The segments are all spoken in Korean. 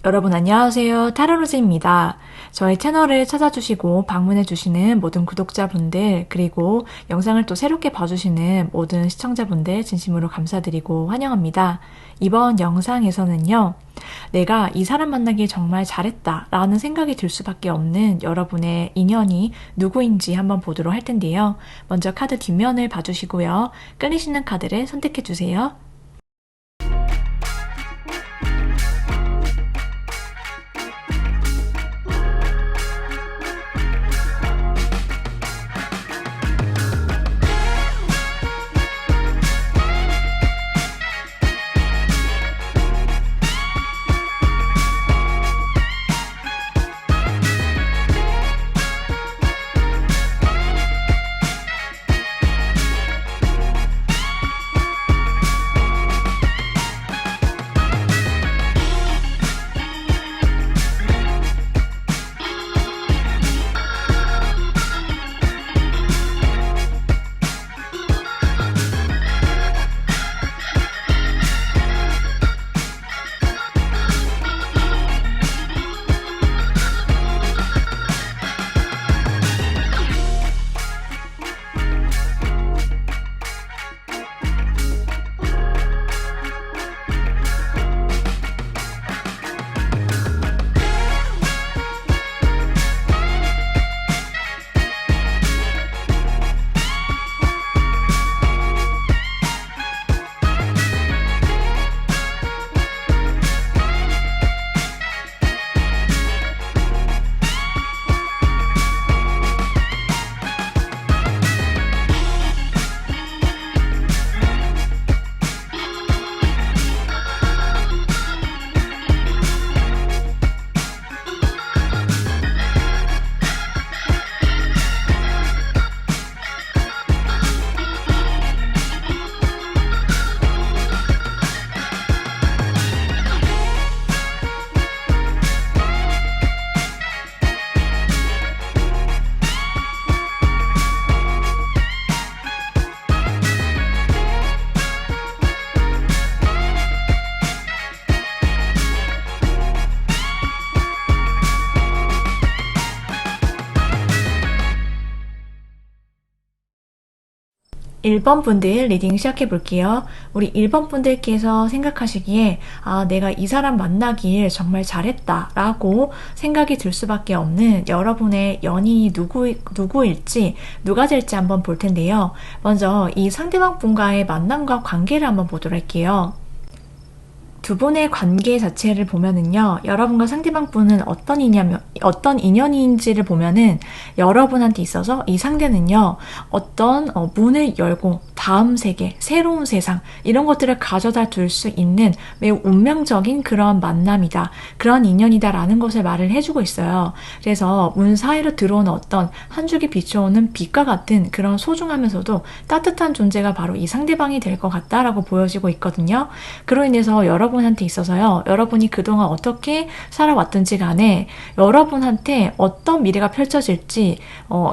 여러분 안녕하세요. 타로로즈입니다. 저희 채널을 찾아주시고 방문해주시는 모든 구독자분들 그리고 영상을 또 새롭게 봐주시는 모든 시청자분들 진심으로 감사드리고 환영합니다. 이번 영상에서는요. 내가 이 사람 만나길 정말 잘했다 라는 생각이 들 수밖에 없는 여러분의 인연이 누구인지 한번 보도록 할 텐데요. 먼저 카드 뒷면을 봐주시고요. 끌리시는 카드를 선택해주세요. 일 번 분들 리딩 시작해 볼게요. 우리 1번 분들께서 생각하시기에 내가 이 사람 만나길 정말 잘했다 라고 생각이 들 수밖에 없는 여러분의 연인이 누구일지 누가 될지 한번 볼 텐데요. 먼저 이 상대방 분과의 만남과 관계를 한번 보도록 할게요. 두 분의 관계 자체를 보면은요, 여러분과 상대방 분은 어떤 인연인지를 보면은 여러분한테 있어서 이 상대는요, 어떤 문을 열고 다음 세계, 새로운 세상, 이런 것들을 가져다 둘 수 있는 매우 운명적인 그런 만남이다. 그런 인연이다라는 것을 말을 해주고 있어요. 그래서 문 사이로 들어오는 어떤 한 줄기 비춰오는 빛과 같은 그런 소중하면서도 따뜻한 존재가 바로 이 상대방이 될 것 같다라고 보여지고 있거든요. 그로 인해서 여러분한테 있어서요, 여러분이 그동안 어떻게 살아왔든지 간에 여러분한테 어떤 미래가 펼쳐질지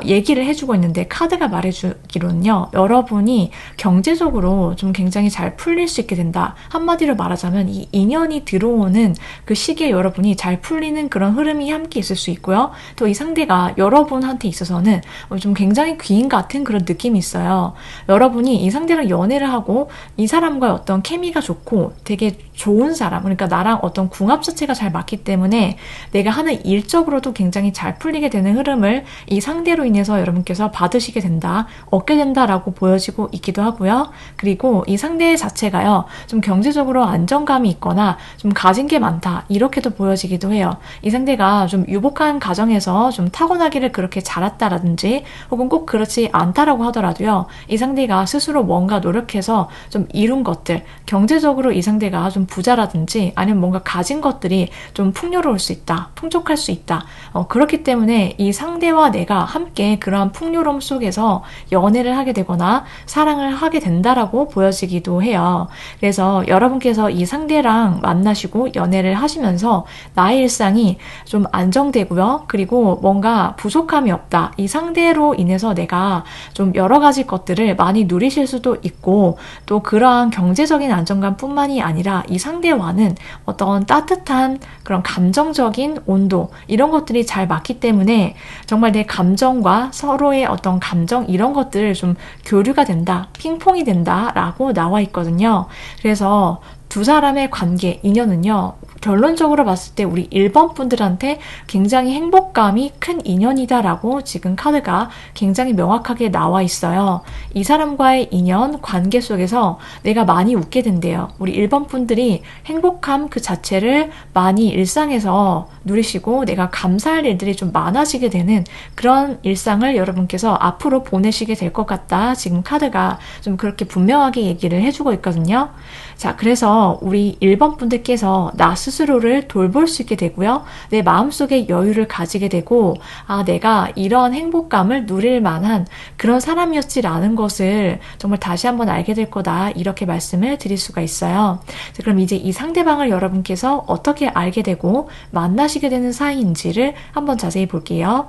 얘기를 해주고 있는데, 카드가 말해주기로는요, 여러분이 경제적으로 좀 굉장히 잘 풀릴 수 있게 된다. 한마디로 말하자면 이 인연이 들어오는 그 시기에 여러분이 잘 풀리는 그런 흐름이 함께 있을 수 있고요. 또 이 상대가 여러분한테 있어서는 좀 굉장히 귀인 같은 그런 느낌이 있어요. 여러분이 이 상대랑 연애를 하고 이 사람과의 어떤 케미가 좋고 되게 좋은 사람, 그러니까 나랑 어떤 궁합 자체가 잘 맞기 때문에 내가 하는 일적으로도 굉장히 잘 풀리게 되는 흐름을 이 상대로 인해서 여러분께서 받으시게 된다, 얻게 된다라고 보여지고 있기도 하고요. 그리고 이 상대 자체가요, 좀 경제적으로 안정감이 있거나 좀 가진 게 많다, 이렇게도 보여지기도 해요. 이 상대가 좀 유복한 가정에서 좀 타고나기를 그렇게 자랐다라든지 혹은 꼭 그렇지 않다라고 하더라도요, 이 상대가 스스로 뭔가 노력해서 좀 이룬 것들, 경제적으로 이 상대가 좀 부자라든지 아니면 뭔가 가진 것들이 좀 풍요로울 수 있다, 풍족할 수 있다. 그렇기 때문에 이 상대와 내가 함께 그러한 풍요로움 속에서 연애를 하게 되거나 사랑을 하게 된다라고 보여지기도 해요. 그래서 여러분께서 이 상대랑 만나시고 연애를 하시면서 나의 일상이 좀 안정되고요. 그리고 뭔가 부족함이 없다. 이 상대로 인해서 내가 좀 여러 가지 것들을 많이 누리실 수도 있고, 또 그러한 경제적인 안정감뿐만이 아니라 이 상대 상대와는 어떤 따뜻한 그런 감정적인 온도 이런 것들이 잘 맞기 때문에 정말 내 감정과 서로의 어떤 감정 이런 것들을 좀 교류가 된다, 핑퐁이 된다라고 나와 있거든요. 그래서 두 사람의 관계, 인연은요, 결론적으로 봤을 때 우리 1번 분들한테 굉장히 행복감이 큰 인연이다라고 지금 카드가 굉장히 명확하게 나와 있어요. 이 사람과의 인연, 관계 속에서 내가 많이 웃게 된대요. 우리 1번 분들이 행복함 그 자체를 많이 일상에서 누리시고 내가 감사할 일들이 좀 많아지게 되는 그런 일상을 여러분께서 앞으로 보내시게 될 것 같다. 지금 카드가 좀 그렇게 분명하게 얘기를 해주고 있거든요. 자, 그래서 우리 1번 분들께서 나 스스로를 돌볼 수 있게 되고요. 내 마음속에 여유를 가지게 되고, 아, 내가 이런 행복감을 누릴 만한 그런 사람이었지라는 것을 정말 다시 한번 알게 될 거다. 이렇게 말씀을 드릴 수가 있어요. 자, 그럼 이제 이 상대방을 여러분께서 어떻게 알게 되고 만나시게 되는 사이인지를 한번 자세히 볼게요.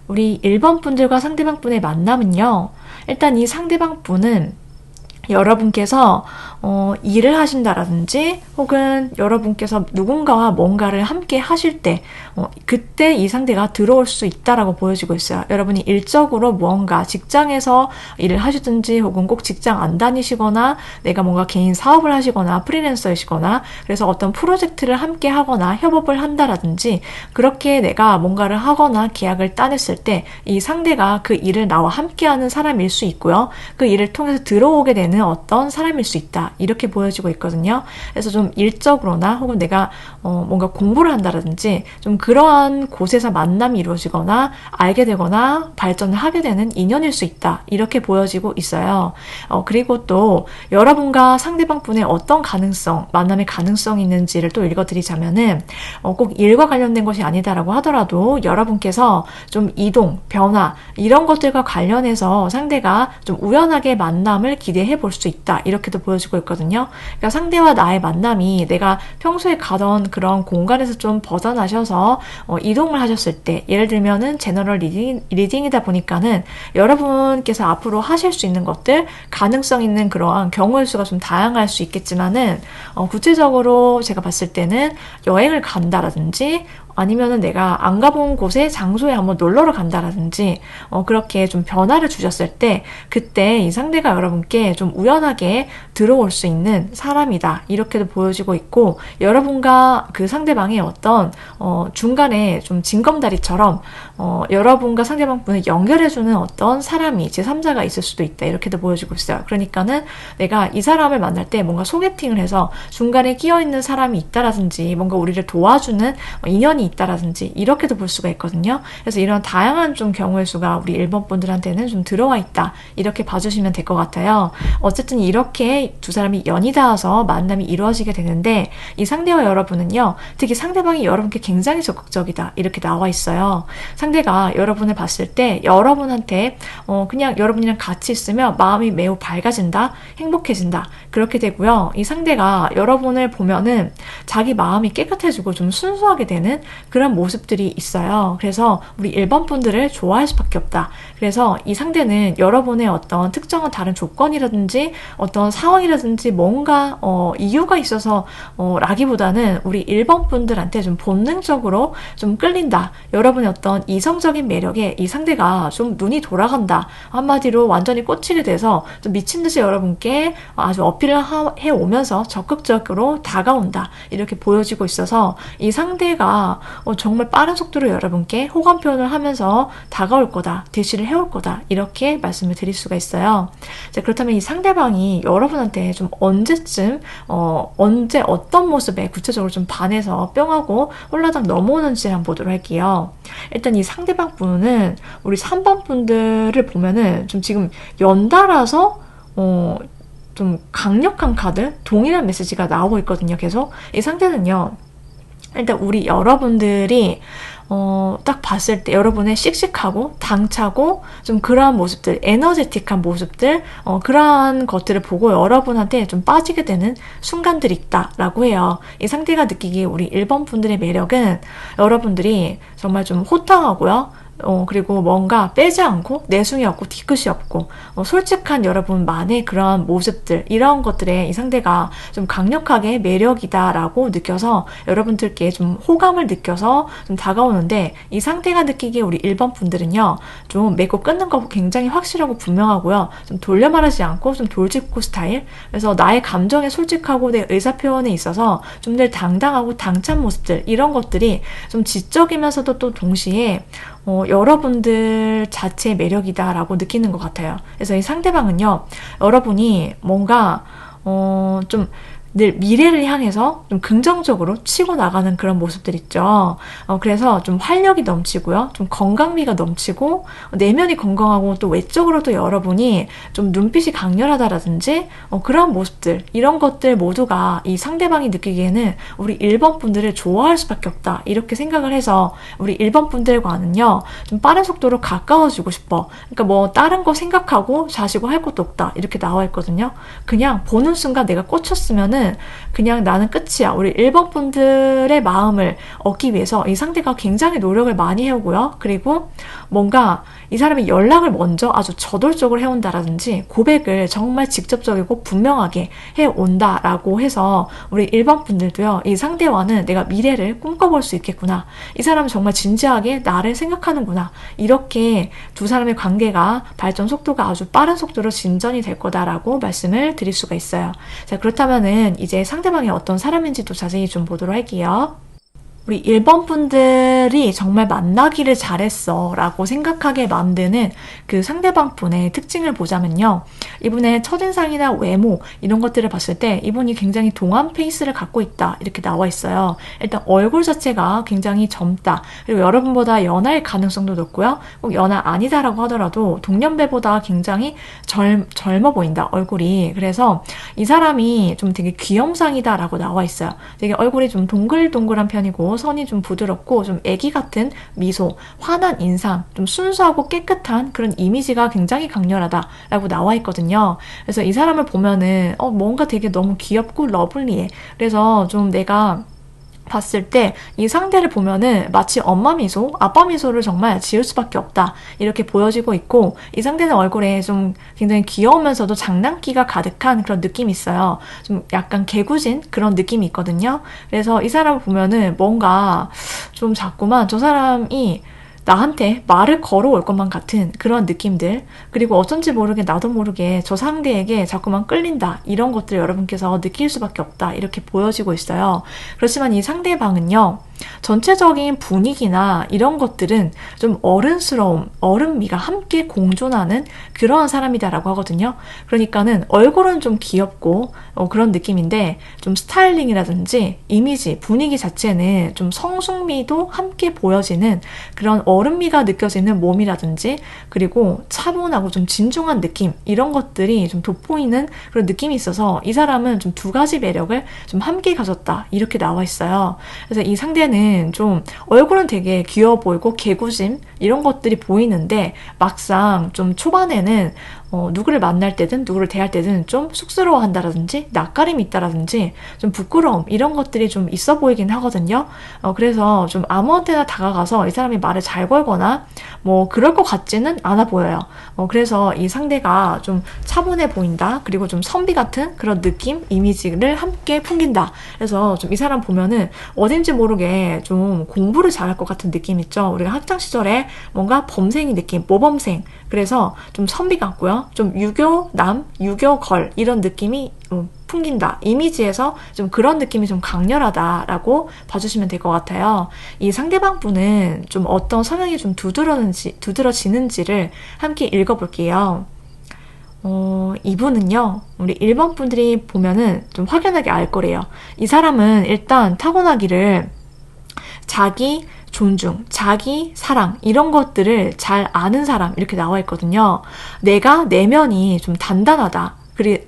우리 1번 분들과 상대방 분의 만남은요. 일단 이 상대방 분은 여러분께서 일을 하신다라든지 혹은 여러분께서 누군가와 뭔가를 함께 하실 때 그때 이 상대가 들어올 수 있다라고 보여지고 있어요. 여러분이 일적으로 무언가 직장에서 일을 하시든지 혹은 꼭 직장 안 다니시거나 내가 뭔가 개인 사업을 하시거나 프리랜서이시거나 그래서 어떤 프로젝트를 함께 하거나 협업을 한다라든지 그렇게 내가 뭔가를 하거나 계약을 따냈을 때 이 상대가 그 일을 나와 함께하는 사람일 수 있고요. 그 일을 통해서 들어오게 되는 어떤 사람일 수 있다. 이렇게 보여지고 있거든요. 그래서 좀 일적으로나 혹은 내가 뭔가 공부를 한다든지 좀 그러한 곳에서 만남이 이루어지거나 알게 되거나 발전을 하게 되는 인연일 수 있다. 이렇게 보여지고 있어요. 그리고 또 여러분과 상대방 분의 어떤 가능성, 만남의 가능성이 있는지를 또 읽어드리자면은 꼭 일과 관련된 것이 아니다라고 하더라도 여러분께서 좀 이동, 변화 이런 것들과 관련해서 상대가 좀 우연하게 만남을 기대해 볼 수 있다. 이렇게도 보여지고 있거든요. 그러니까 상대와 나의 만남이 내가 평소에 가던 그런 공간에서 좀 벗어나셔서 이동을 하셨을 때 예를 들면은 제너럴 리딩이다 보니까는 여러분께서 앞으로 하실 수 있는 것들 가능성 있는 그러한 경우의 수가 좀 다양할 수 있겠지만은 구체적으로 제가 봤을 때는 여행을 간다라든지 아니면은 내가 안 가본 곳에 장소에 한번 놀러를 간다라든지 그렇게 좀 변화를 주셨을 때 그때 이 상대가 여러분께 좀 우연하게 들어올 수 있는 사람이다 이렇게도 보여지고 있고 여러분과 그 상대방의 어떤 중간에 좀 징검다리처럼 여러분과 상대방 분을 연결해주는 어떤 사람이 제3자가 있을 수도 있다 이렇게도 보여지고 있어요. 그러니까는 내가 이 사람을 만날 때 뭔가 소개팅을 해서 중간에 끼어있는 사람이 있다라든지 뭔가 우리를 도와주는 인연이 있다라든지 이렇게도 볼 수가 있거든요. 그래서 이런 다양한 좀 경우의 수가 우리 1번 분들한테는 좀 들어와 있다 이렇게 봐주시면 될 것 같아요. 어쨌든 이렇게 두 사람이 연이 닿아서 만남이 이루어지게 되는데 이 상대와 여러분은요. 특히 상대방이 여러분께 굉장히 적극적이다 이렇게 나와 있어요. 상대가 여러분을 봤을 때 여러분한테 그냥 여러분이랑 같이 있으면 마음이 매우 밝아진다 행복해진다 그렇게 되고요. 이 상대가 여러분을 보면은 자기 마음이 깨끗해지고 좀 순수하게 되는 그런 모습들이 있어요. 그래서 우리 1번 분들을 좋아할 수밖에 없다. 그래서 이 상대는 여러분의 어떤 특정한 다른 조건이라든지 어떤 상황이라든지 뭔가 이유가 있어서 라기보다는 우리 1번 분들한테 좀 본능적으로 좀 끌린다. 여러분의 어떤 이성적인 매력에 이 상대가 좀 눈이 돌아간다. 한마디로 완전히 꽂히게 돼서 좀 미친 듯이 여러분께 아주 어필을 해오면서 적극적으로 다가온다. 이렇게 보여지고 있어서 이 상대가 정말 빠른 속도로 여러분께 호감 표현을 하면서 다가올 거다. 대시를 해올 거다. 이렇게 말씀을 드릴 수가 있어요. 자, 그렇다면 이 상대방이 여러분한테 좀 언제쯤 언제 어떤 모습에 구체적으로 좀 반해서 뿅하고 홀라당 넘어오는지 한번 보도록 할게요. 일단 이 상대방 분은 우리 3번 분들을 보면은 좀 지금 연달아서 좀 강력한 카드, 동일한 메시지가 나오고 있거든요. 계속 이 상태는요. 일단 우리 여러분들이 딱 봤을 때 여러분의 씩씩하고 당차고 좀 그러한 모습들, 에너제틱한 모습들 그러한 것들을 보고 여러분한테 좀 빠지게 되는 순간들이 있다라고 해요. 이 상대가 느끼기에 우리 1번 분들의 매력은 여러분들이 정말 좀 호탕하고요. 그리고 뭔가 빼지 않고 내숭이 없고 뒤끝이 없고 솔직한 여러분만의 그런 모습들, 이런 것들에 이 상대가 좀 강력하게 매력이다라고 느껴서 여러분들께 좀 호감을 느껴서 좀 다가오는데, 이 상대가 느끼기에 우리 1번 분들은요, 좀 맺고 끊는 거 굉장히 확실하고 분명하고요, 좀 돌려 말하지 않고 좀 돌직구 스타일. 그래서 나의 감정에 솔직하고 내 의사 표현에 있어서 좀 늘 당당하고 당찬 모습들, 이런 것들이 좀 지적이면서도 또 동시에 여러분들 자체의 매력이다라고 느끼는 것 같아요. 그래서 이 상대방은요, 여러분이 뭔가 좀 늘 미래를 향해서 좀 긍정적으로 치고 나가는 그런 모습들 있죠. 그래서 좀 활력이 넘치고요, 좀 건강미가 넘치고, 내면이 건강하고 또 외적으로도 여러분이 좀 눈빛이 강렬하다라든지 그런 모습들, 이런 것들 모두가 이 상대방이 느끼기에는 우리 1번 분들을 좋아할 수밖에 없다, 이렇게 생각을 해서 우리 1번 분들과는요, 좀 빠른 속도로 가까워지고 싶어. 그러니까 뭐 다른 거 생각하고 자시고 할 것도 없다, 이렇게 나와 있거든요. 그냥 보는 순간 내가 꽂혔으면은 그냥 나는 끝이야. 우리 1번 분들의 마음을 얻기 위해서 이 상대가 굉장히 노력을 많이 해오고요. 그리고 뭔가 이 사람이 연락을 먼저 아주 저돌적으로 해온다라든지 고백을 정말 직접적이고 분명하게 해온다라고 해서 우리 1번 분들도요, 이 상대와는 내가 미래를 꿈꿔볼 수 있겠구나, 이 사람은 정말 진지하게 나를 생각하는구나, 이렇게 두 사람의 관계가 발전 속도가 아주 빠른 속도로 진전이 될 거다라고 말씀을 드릴 수가 있어요. 자, 그렇다면은 이제 상대방이 어떤 사람인지도 자세히 좀 보도록 할게요. 우리 1번 분들이 정말 만나기를 잘했어 라고 생각하게 만드는 그 상대방 분의 특징을 보자면요, 이분의 첫인상이나 외모, 이런 것들을 봤을 때 이분이 굉장히 동안 페이스를 갖고 있다, 이렇게 나와 있어요. 일단 얼굴 자체가 굉장히 젊다, 그리고 여러분보다 연하일 가능성도 높고요, 꼭 연하 아니다라고 하더라도 동년배보다 굉장히 젊어 보인다, 얼굴이. 그래서 이 사람이 좀 되게 귀염상이다 라고 나와 있어요. 되게 얼굴이 좀 동글동글한 편이고, 선이 좀 부드럽고 좀 애기 같은 미소, 환한 인상, 좀 순수하고 깨끗한 그런 이미지가 굉장히 강렬하다라고 나와 있거든요. 그래서 이 사람을 보면은 뭔가 되게 너무 귀엽고 러블리해. 그래서 좀 내가 봤을 때 이 상대를 보면은 마치 엄마 미소, 아빠 미소를 정말 지을 수밖에 없다, 이렇게 보여지고 있고, 이 상대는 얼굴에 좀 굉장히 귀여우면서도 장난기가 가득한 그런 느낌이 있어요. 좀 약간 개구진 그런 느낌이 있거든요. 그래서 이 사람을 보면은 뭔가 좀 자꾸만 저 사람이 나한테 말을 걸어올 것만 같은 그런 느낌들, 그리고 어쩐지 모르게 나도 모르게 저 상대에게 자꾸만 끌린다, 이런 것들 여러분께서 느낄 수밖에 없다, 이렇게 보여지고 있어요. 그렇지만 이 상대방은요, 전체적인 분위기나 이런 것들은 좀 어른스러움, 어른미가 함께 공존하는 그런 사람이다라고 하거든요. 그러니까는 얼굴은 좀 귀엽고 그런 느낌인데, 좀 스타일링이라든지 이미지, 분위기 자체는 좀 성숙미도 함께 보여지는 그런 어른미가 느껴지는 몸이라든지, 그리고 차분하고 좀 진중한 느낌, 이런 것들이 좀 돋보이는 그런 느낌이 있어서 이 사람은 좀 두 가지 매력을 좀 함께 가졌다, 이렇게 나와 있어요. 그래서 이 상대는 좀 얼굴은 되게 귀여워 보이고 개구짐, 이런 것들이 보이는데, 막상 좀 초반에는 누구를 만날 때든 누구를 대할 때든 좀 쑥스러워 한다라든지 낯가림이 있다라든지 좀 부끄러움, 이런 것들이 좀 있어 보이긴 하거든요. 그래서 좀 아무한테나 다가가서 이 사람이 말을 잘 걸거나 뭐 그럴 것 같지는 않아 보여요. 그래서 이 상대가 좀 차분해 보인다, 그리고 좀 선비 같은 그런 느낌, 이미지를 함께 풍긴다. 그래서 좀 이 사람 보면은 어딘지 모르게 좀 공부를 잘할 것 같은 느낌 있죠. 우리가 학창 시절에 뭔가 범생이 느낌, 모범생, 그래서 좀 선비 같고요, 좀 유교남, 유교걸, 이런 느낌이 풍긴다, 이미지에서 좀 그런 느낌이 좀 강렬하다라고 봐주시면 될 것 같아요. 이 상대방 분은 좀 어떤 성향이 좀 두드러지는지를 함께 읽어볼게요. 이분은요, 우리 1번 분들이 보면은 좀 확연하게 알 거래요. 이 사람은 일단 타고나기를 자기 존중, 자기 사랑, 이런 것들을 잘 아는 사람, 이렇게 나와 있거든요. 내가 내면이 좀 단단하다,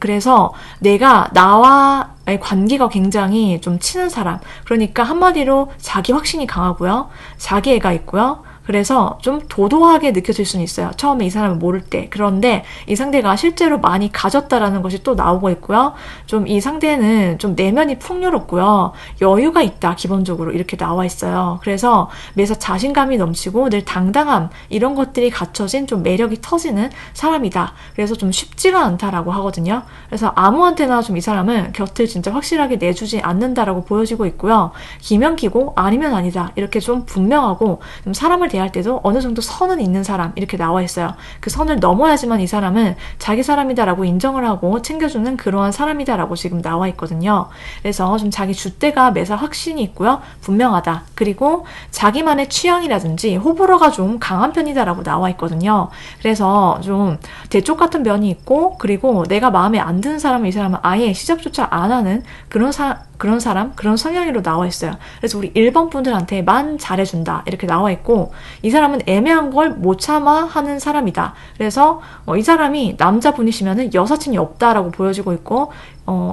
그래서 내가 나와의 관계가 굉장히 좀 친한 사람, 그러니까 한마디로 자기 확신이 강하고요, 자기 애가 있고요, 그래서 좀 도도하게 느껴질 수는 있어요. 처음에 이 사람을 모를 때. 그런데 이 상대가 실제로 많이 가졌다라는 것이 또 나오고 있고요. 좀 이 상대는 좀 내면이 풍요롭고요. 여유가 있다, 기본적으로 이렇게 나와 있어요. 그래서 매사 자신감이 넘치고 늘 당당함, 이런 것들이 갖춰진 좀 매력이 터지는 사람이다. 그래서 좀 쉽지가 않다라고 하거든요. 그래서 아무한테나 좀 이 사람은 곁을 진짜 확실하게 내주지 않는다라고 보여지고 있고요. 기면 기고 아니면 아니다. 이렇게 좀 분명하고 좀 사람을 대할 때도 어느 정도 선은 있는 사람, 이렇게 나와 있어요. 그 선을 넘어야지만 이 사람은 자기 사람이다라고 인정을 하고 챙겨주는 그러한 사람이다라고 지금 나와 있거든요. 그래서 좀 자기 줏대가 매사 확신이 있고요. 분명하다. 그리고 자기만의 취향이라든지 호불호가 좀 강한 편이다라고 나와 있거든요. 그래서 좀 대쪽 같은 면이 있고, 그리고 내가 마음에 안 드는 사람은 이 사람은 아예 시작조차 안 하는 그런 사람, 그런 성향으로 나와 있어요. 그래서 우리 1번 분들한테만 잘해준다, 이렇게 나와 있고, 이 사람은 애매한 걸 못 참아 하는 사람이다. 그래서 이 사람이 남자분이시면은 여사친이 없다라고 보여지고 있고,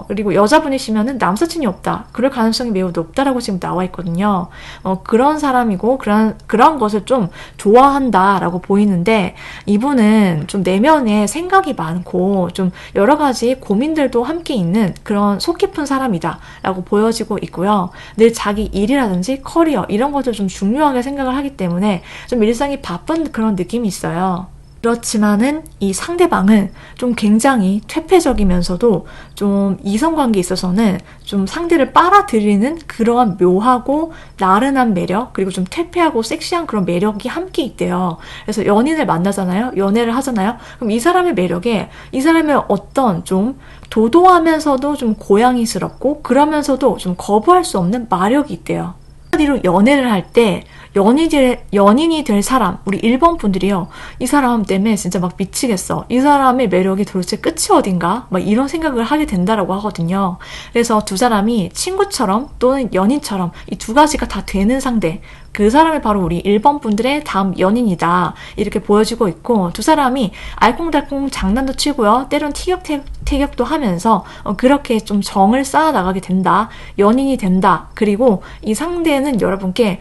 그리고 여자분이시면은 남사친이 없다, 그럴 가능성이 매우 높다라고 지금 나와 있거든요. 그런 사람이고, 그런 것을 좀 좋아한다라고 보이는데, 이분은 좀 내면에 생각이 많고 좀 여러 가지 고민들도 함께 있는 그런 속 깊은 사람이다 라고 보여지고 있고요. 늘 자기 일이라든지 커리어, 이런 것을 좀 중요하게 생각을 하기 때문에 좀 일상이 바쁜 그런 느낌이 있어요. 그렇지만은 이 상대방은 좀 굉장히 퇴폐적이면서도 좀 이성관계에 있어서는 좀 상대를 빨아들이는 그러한 묘하고 나른한 매력, 그리고 좀 퇴폐하고 섹시한 그런 매력이 함께 있대요. 그래서 연인을 만나잖아요. 연애를 하잖아요. 그럼 이 사람의 매력에 이 사람의 어떤 좀 도도하면서도 좀 고양이스럽고 그러면서도 좀 거부할 수 없는 마력이 있대요. 한마디로 연애를 할 때 연인이 될 사람, 우리 1번 분들이요. 이 사람 때문에 진짜 막 미치겠어. 이 사람의 매력이 도대체 끝이 어딘가? 막 이런 생각을 하게 된다라고 하거든요. 그래서 두 사람이 친구처럼 또는 연인처럼 이 두 가지가 다 되는 상대, 그 사람이 바로 우리 1번 분들의 다음 연인이다, 이렇게 보여지고 있고, 두 사람이 알콩달콩 장난도 치고요. 때론 티격태격도 하면서 그렇게 좀 정을 쌓아 나가게 된다. 연인이 된다. 그리고 이 상대는 여러분께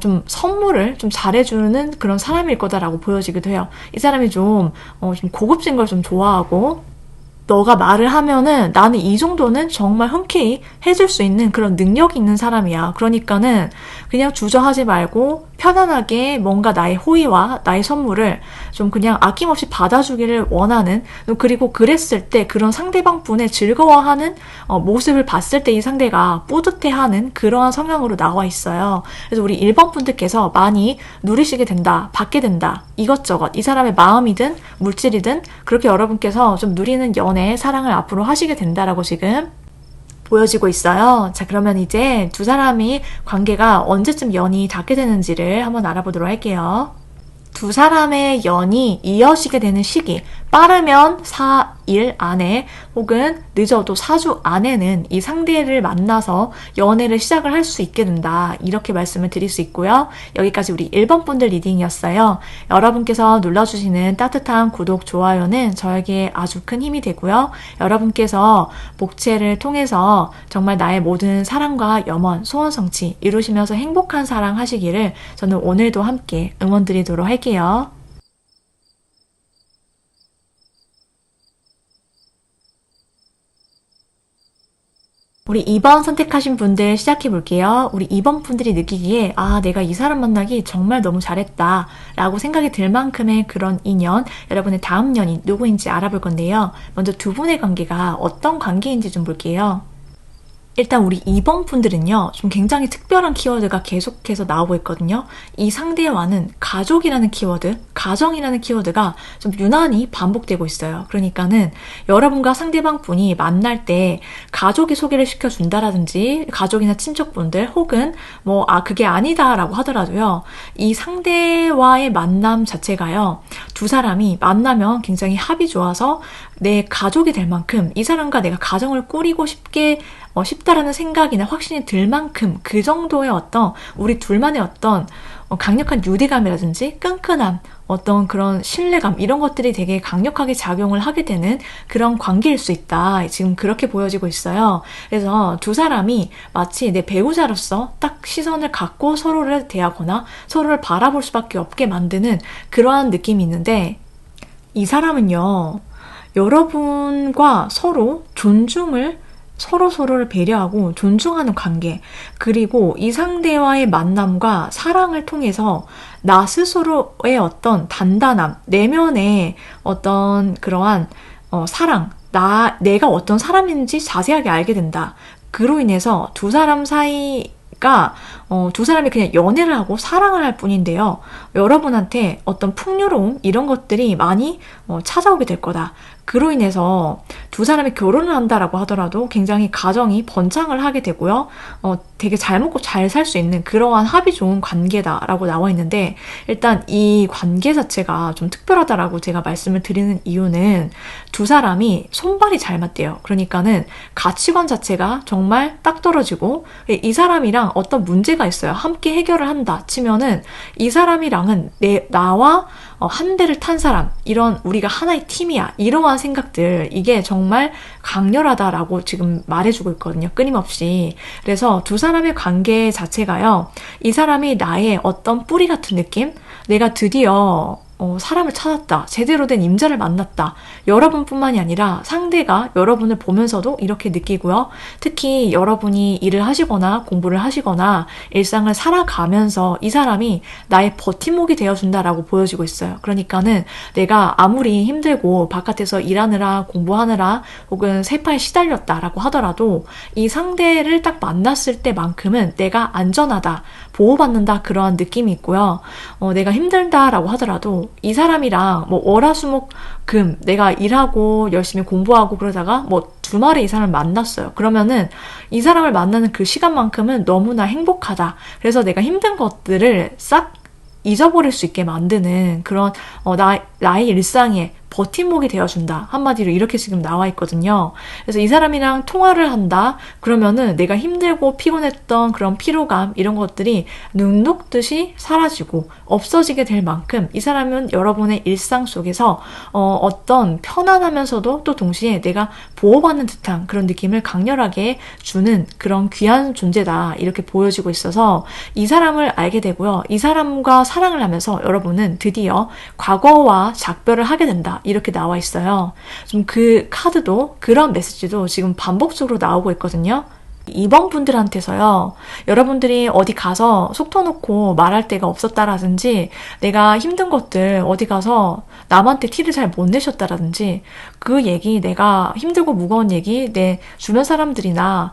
좀 선물을 좀 잘해주는 그런 사람일 거다라고 보여지기도 해요. 이 사람이 좀 고급진 걸 좀 좋아하고, 너가 말을 하면은 나는 이 정도는 정말 흔쾌히 해줄 수 있는 그런 능력이 있는 사람이야. 그러니까는 그냥 주저하지 말고 편안하게 뭔가 나의 호의와 나의 선물을 좀 그냥 아낌없이 받아주기를 원하는, 그리고 그랬을 때 그런 상대방 분의 즐거워하는 모습을 봤을 때 이 상대가 뿌듯해하는 그러한 성향으로 나와 있어요. 그래서 우리 1번 분들께서 많이 누리시게 된다, 받게 된다, 이것저것 이 사람의 마음이든 물질이든 그렇게 여러분께서 좀 누리는 연애, 사랑을 앞으로 하시게 된다라고 지금 보여지고 있어요. 자, 그러면 이제 두 사람이 관계가 언제쯤 연이 닿게 되는지를 한번 알아보도록 할게요. 두 사람의 연이 이어지게 되는 시기, 빠르면 4일 안에 혹은 늦어도 4주 안에는 이 상대를 만나서 연애를 시작을 할 수 있게 된다, 이렇게 말씀을 드릴 수 있고요. 여기까지 우리 1번 분들 리딩이었어요. 여러분께서 눌러주시는 따뜻한 구독, 좋아요는 저에게 아주 큰 힘이 되고요. 여러분께서 복채를 통해서 정말 나의 모든 사랑과 염원, 소원 성취 이루시면서 행복한 사랑 하시기를 저는 오늘도 함께 응원드리도록 할게요. 우리 2번 선택하신 분들 시작해 볼게요. 우리 2번 분들이 느끼기에 내가 이 사람 만나기 정말 너무 잘했다 라고 생각이 들 만큼의 그런 인연, 여러분의 다음 연인 누구인지 알아볼 건데요. 먼저 두 분의 관계가 어떤 관계인지 좀 볼게요. 일단 우리 2번 분들은요, 좀 굉장히 특별한 키워드가 계속해서 나오고 있거든요. 이 상대와는 가족이라는 키워드, 가정이라는 키워드가 좀 유난히 반복되고 있어요. 그러니까는 여러분과 상대방 분이 만날 때 가족이 소개를 시켜준다라든지 가족이나 친척분들 혹은 그게 아니다라고 하더라도요, 이 상대와의 만남 자체가요, 두 사람이 만나면 굉장히 합이 좋아서 내 가족이 될 만큼 이 사람과 내가 가정을 꾸리고 싶게 쉽다라는 생각이나 확신이 들 만큼 그 정도의 어떤 우리 둘만의 어떤 강력한 유대감이라든지 끈끈함, 어떤 그런 신뢰감 이런 것들이 되게 강력하게 작용을 하게 되는 그런 관계일 수 있다. 지금 그렇게 보여지고 있어요. 그래서 두 사람이 마치 내 배우자로서 딱 시선을 갖고 서로를 대하거나 서로를 바라볼 수밖에 없게 만드는 그러한 느낌이 있는데, 이 사람은요, 여러분과 서로 존중을, 서로를 배려하고 존중하는 관계, 그리고 이 상대와의 만남과 사랑을 통해서 나 스스로의 어떤 단단함, 내면의 어떤 그러한 사랑, 내가 어떤 사람인지 자세하게 알게 된다. 그로 인해서 두 사람 사이가 두 사람이 그냥 연애를 하고 사랑을 할 뿐인데요. 여러분한테 어떤 풍요로움 이런 것들이 많이 찾아오게 될 거다. 그로 인해서 두 사람이 결혼을 한다라고 하더라도 굉장히 가정이 번창을 하게 되고요. 되게 잘 먹고 잘 살 수 있는 그러한 합이 좋은 관계다라고 나와 있는데, 일단 이 관계 자체가 좀 특별하다라고 제가 말씀을 드리는 이유는 두 사람이 손발이 잘 맞대요. 그러니까는 가치관 자체가 정말 딱 떨어지고, 이 사람이랑 어떤 문제가 있어요. 함께 해결을 한다 치면은 이 사람이랑은 나와 한 대를 탄 사람, 이런 우리가 하나의 팀이야, 이러한 생각들, 이게 정말 강렬하다라고 지금 말해주고 있거든요. 끊임없이. 그래서 두 사람의 관계 자체가요, 이 사람이 나의 어떤 뿌리 같은 느낌? 내가 드디어 사람을 찾았다. 제대로 된 임자를 만났다. 여러분뿐만이 아니라 상대가 여러분을 보면서도 이렇게 느끼고요. 특히 여러분이 일을 하시거나 공부를 하시거나 일상을 살아가면서 이 사람이 나의 버팀목이 되어준다라고 보여지고 있어요. 그러니까는 내가 아무리 힘들고 바깥에서 일하느라 공부하느라 혹은 세파에 시달렸다라고 하더라도 이 상대를 딱 만났을 때만큼은 내가 안전하다, 보호받는다, 그러한 느낌이 있고요. 내가 힘들다라고 하더라도 이 사람이랑 월화수목금 내가 일하고 열심히 공부하고 그러다가 주말에 이 사람을 만났어요. 그러면은 이 사람을 만나는 그 시간만큼은 너무나 행복하다. 그래서 내가 힘든 것들을 싹 잊어버릴 수 있게 만드는 그런 나의 일상에 버팀목이 되어준다. 한마디로 이렇게 지금 나와 있거든요. 그래서 이 사람이랑 통화를 한다. 그러면은 내가 힘들고 피곤했던 그런 피로감 이런 것들이 눈 녹듯이 사라지고 없어지게 될 만큼 이 사람은 여러분의 일상 속에서 어떤 편안하면서도 또 동시에 내가 보호받는 듯한 그런 느낌을 강렬하게 주는 그런 귀한 존재다. 이렇게 보여지고 있어서 이 사람을 알게 되고요. 이 사람과 사랑을 하면서 여러분은 드디어 과거와 작별을 하게 된다. 이렇게 나와 있어요. 좀 그 카드도, 그런 메시지도 지금 반복적으로 나오고 있거든요. 2번 분들한테서요, 여러분들이 어디 가서 속 터놓고 말할 데가 없었다라든지, 내가 힘든 것들 어디 가서 남한테 티를 잘 못 내셨다라든지, 그 얘기, 내가 힘들고 무거운 얘기 내 주변 사람들이나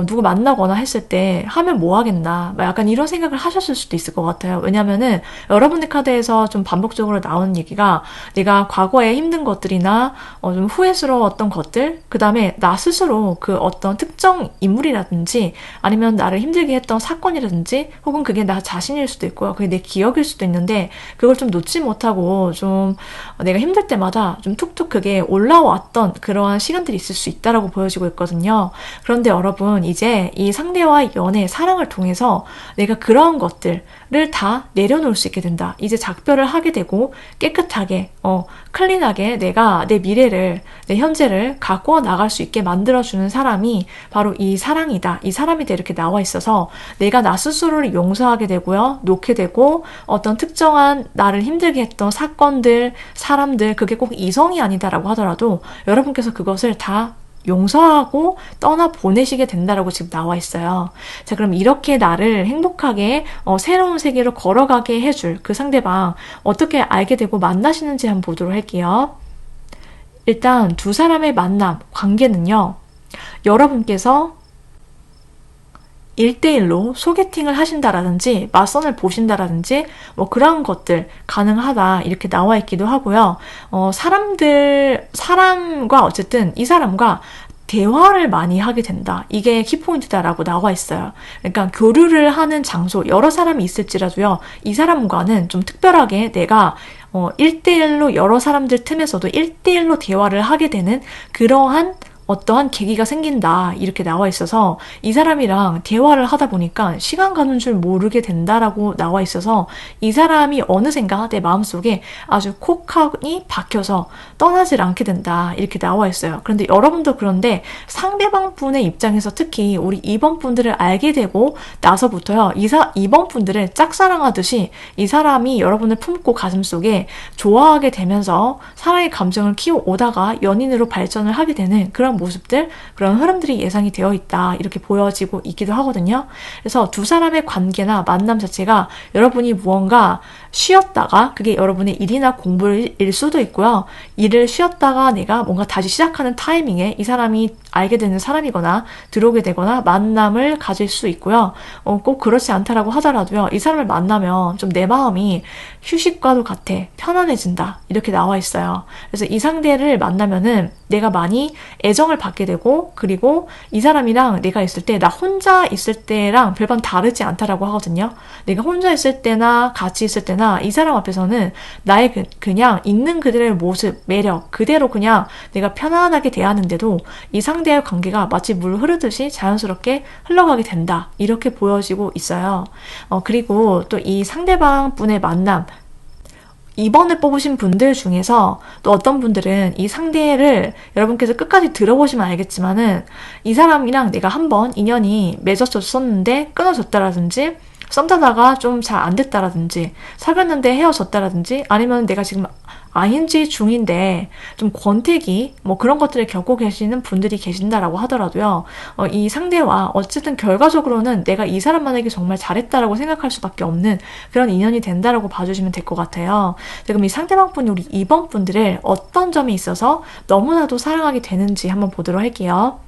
누구 만나거나 했을 때 하면 뭐 하겠나, 약간 이런 생각을 하셨을 수도 있을 것 같아요. 왜냐면은 여러분의 카드에서 좀 반복적으로 나오는 얘기가, 내가 과거에 힘든 것들이나 좀 후회스러웠던 것들, 그 다음에 나 스스로 그 어떤 특정 인물이라든지 아니면 나를 힘들게 했던 사건이라든지, 혹은 그게 나 자신일 수도 있고요. 그게 내 기억일 수도 있는데, 그걸 좀 놓지 못하고 좀 내가 힘들 때마다 좀 툭툭 그게 올라왔던 그러한 시간들이 있을 수 있다라고 보여지고 있거든요. 그런데 여러분, 이제 이 상대와의 연애, 사랑을 통해서 내가 그러한 것들을 다 내려놓을 수 있게 된다. 이제 작별을 하게 되고 깨끗하게 클린하게 내가 내 미래를, 내 현재를 가꾸어 나갈 수 있게 만들어주는 사람이 바로 이 사랑이다. 이 사람이다. 이렇게 나와 있어서 내가 나 스스로를 용서하게 되고요. 놓게 되고, 어떤 특정한 나를 힘들게 했던 사건들, 사람들, 그게 꼭 이성이 아니다라고 하더라도 여러분께서 그것을 다 용서하고 떠나 보내시게 된다라고 지금 나와 있어요. 자, 그럼 이렇게 나를 행복하게 새로운 세계로 걸어가게 해줄 그 상대방 어떻게 알게 되고 만나시는지 한번 보도록 할게요. 일단 두 사람의 만남, 관계는요, 여러분께서 1대1로 소개팅을 하신다라든지 맞선을 보신다라든지 그런 것들 가능하다 이렇게 나와 있기도 하고요. 사람과 어쨌든 이 사람과 대화를 많이 하게 된다. 이게 키포인트다라고 나와 있어요. 그러니까 교류를 하는 장소, 여러 사람이 있을지라도요, 이 사람과는 좀 특별하게 내가 1대1로 여러 사람들 틈에서도 1대1로 대화를 하게 되는 그러한 어떠한 계기가 생긴다 이렇게 나와 있어서 이 사람이랑 대화를 하다 보니까 시간 가는 줄 모르게 된다라고 나와 있어서 이 사람이 어느샌가 내 마음속에 아주 콕하니 박혀서 떠나질 않게 된다 이렇게 나와 있어요. 그런데 여러분도 그런데 상대방 분의 입장에서 특히 우리 2번 분들을 알게 되고 나서부터요 2번 분들을 짝사랑하듯이 이 사람이 여러분을 품고 가슴속에 좋아하게 되면서 사랑의 감정을 키워오다가 연인으로 발전을 하게 되는 그런 모습들, 그런 흐름들이 예상이 되어 있다 이렇게 보여지고 있기도 하거든요. 그래서 두 사람의 관계나 만남 자체가 여러분이 무언가 쉬었다가 그게 여러분의 일이나 공부일 수도 있고요. 일을 쉬었다가 내가 뭔가 다시 시작하는 타이밍에 이 사람이 알게 되는 사람이거나 들어오게 되거나 만남을 가질 수 있고요. 꼭 그렇지 않다라고 하더라도요. 이 사람을 만나면 좀 내 마음이 휴식과도 같아 편안해진다 이렇게 나와 있어요. 그래서 이 상대를 만나면은 내가 많이 애정을 받게 되고 그리고 이 사람이랑 내가 있을 때 나 혼자 있을 때랑 별반 다르지 않다라고 하거든요. 내가 혼자 있을 때나 같이 있을 때나 이 사람 앞에서는 나의 그냥 있는 그대로의 모습, 매력 그대로 그냥 내가 편안하게 대하는데도 이 상대의 관계가 마치 물 흐르듯이 자연스럽게 흘러가게 된다 이렇게 보여지고 있어요. 그리고 또 이 상대방 분의 만남 2번을 뽑으신 분들 중에서 또 어떤 분들은 이 상대를 여러분께서 끝까지 들어보시면 알겠지만은 이 사람이랑 내가 한번 인연이 맺어졌었는데 끊어졌다라든지 썸 타다가 좀 잘 안 됐다라든지 사귀었는데 헤어졌다라든지 아니면 내가 지금 ING 중인데 좀 권태기 뭐 그런 것들을 겪고 계시는 분들이 계신다라고 하더라도요. 이 상대와 어쨌든 결과적으로는 내가 이 사람만에게 정말 잘했다라고 생각할 수밖에 없는 그런 인연이 된다라고 봐주시면 될 것 같아요. 그럼 이 상대방 분이 우리 2번 분들을 어떤 점이 있어서 너무나도 사랑하게 되는지 한번 보도록 할게요.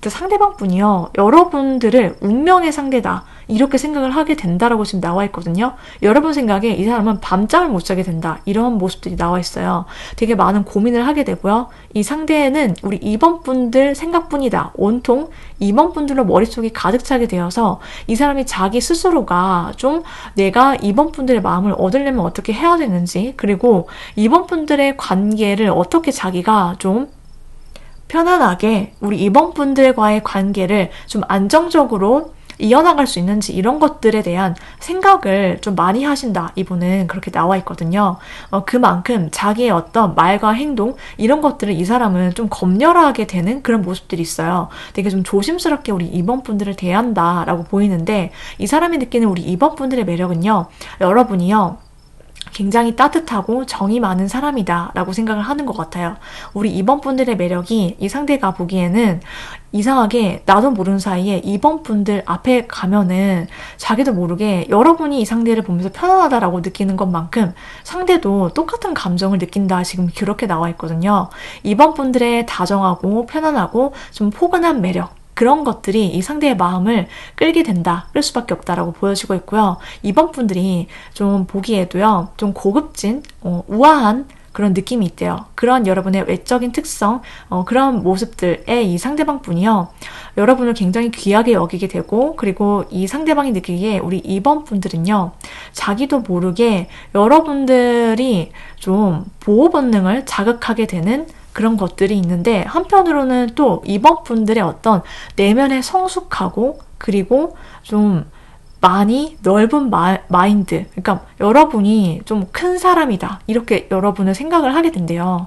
상대방 분이요. 여러분들을 운명의 상대다. 이렇게 생각을 하게 된다라고 지금 나와 있거든요. 여러분 생각에 이 사람은 밤잠을 못 자게 된다. 이런 모습들이 나와 있어요. 되게 많은 고민을 하게 되고요. 이 상대는 우리 2번 분들 생각뿐이다. 온통 2번 분들로 머릿속이 가득 차게 되어서 이 사람이 자기 스스로가 좀 내가 2번 분들의 마음을 얻으려면 어떻게 해야 되는지 그리고 2번 분들의 관계를 어떻게 자기가 좀 편안하게 우리 2번 분들과의 관계를 좀 안정적으로 이어나갈 수 있는지 이런 것들에 대한 생각을 좀 많이 하신다. 이분은 그렇게 나와 있거든요. 그만큼 자기의 어떤 말과 행동 이런 것들을 이 사람은 좀 검열하게 되는 그런 모습들이 있어요. 되게 좀 조심스럽게 우리 2번 분들을 대한다라고 보이는데 이 사람이 느끼는 우리 2번 분들의 매력은요. 여러분이요. 굉장히 따뜻하고 정이 많은 사람이다 라고 생각을 하는 것 같아요. 우리 2번 분들의 매력이 이 상대가 보기에는 이상하게 나도 모르는 사이에 2번 분들 앞에 가면은 자기도 모르게 여러분이 이 상대를 보면서 편안하다라고 느끼는 것만큼 상대도 똑같은 감정을 느낀다 지금 그렇게 나와 있거든요. 2번 분들의 다정하고 편안하고 좀 포근한 매력 그런 것들이 이 상대의 마음을 끌게 된다. 그럴 수밖에 없다라고 보여지고 있고요. 2번 분들이 좀 보기에도요. 좀 고급진, 우아한 그런 느낌이 있대요. 그런 여러분의 외적인 특성, 그런 모습들에 이 상대방 분이요. 여러분을 굉장히 귀하게 여기게 되고 그리고 이 상대방이 느끼기에 우리 2번 분들은요. 자기도 모르게 여러분들이 좀 보호 본능을 자극하게 되는 그런 것들이 있는데 한편으로는 또 2번 분들의 어떤 내면의 성숙하고 그리고 좀 많이 넓은 마인드 그러니까 여러분이 좀 큰 사람이다 이렇게 여러분은 생각을 하게 된대요.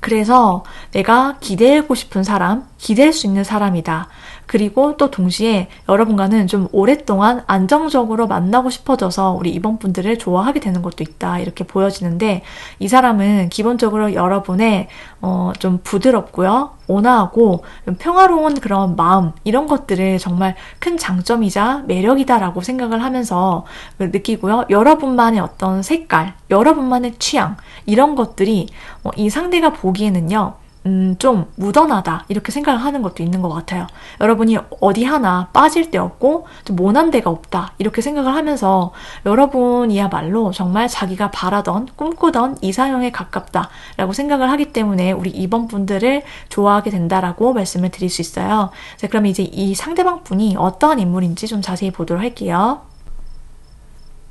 그래서 내가 기대고 싶은 사람, 기댈 수 있는 사람이다. 그리고 또 동시에 여러분과는 좀 오랫동안 안정적으로 만나고 싶어져서 우리 2번 분들을 좋아하게 되는 것도 있다. 이렇게 보여지는데 이 사람은 기본적으로 여러분의 좀 부드럽고요. 온화하고 평화로운 그런 마음 이런 것들을 정말 큰 장점이자 매력이다라고 생각을 하면서 느끼고요. 여러분만의 어떤 색깔, 여러분만의 취향 이런 것들이 이 상대가 보기에는요. 좀 무던하다 이렇게 생각을 하는 것도 있는 것 같아요. 여러분이 어디 하나 빠질 데 없고 좀 모난 데가 없다 이렇게 생각을 하면서 여러분이야말로 정말 자기가 바라던 꿈꾸던 이상형에 가깝다 라고 생각을 하기 때문에 우리 2번 분들을 좋아하게 된다라고 말씀을 드릴 수 있어요. 자, 그럼 이제 이 상대방 분이 어떠한 인물인지 좀 자세히 보도록 할게요.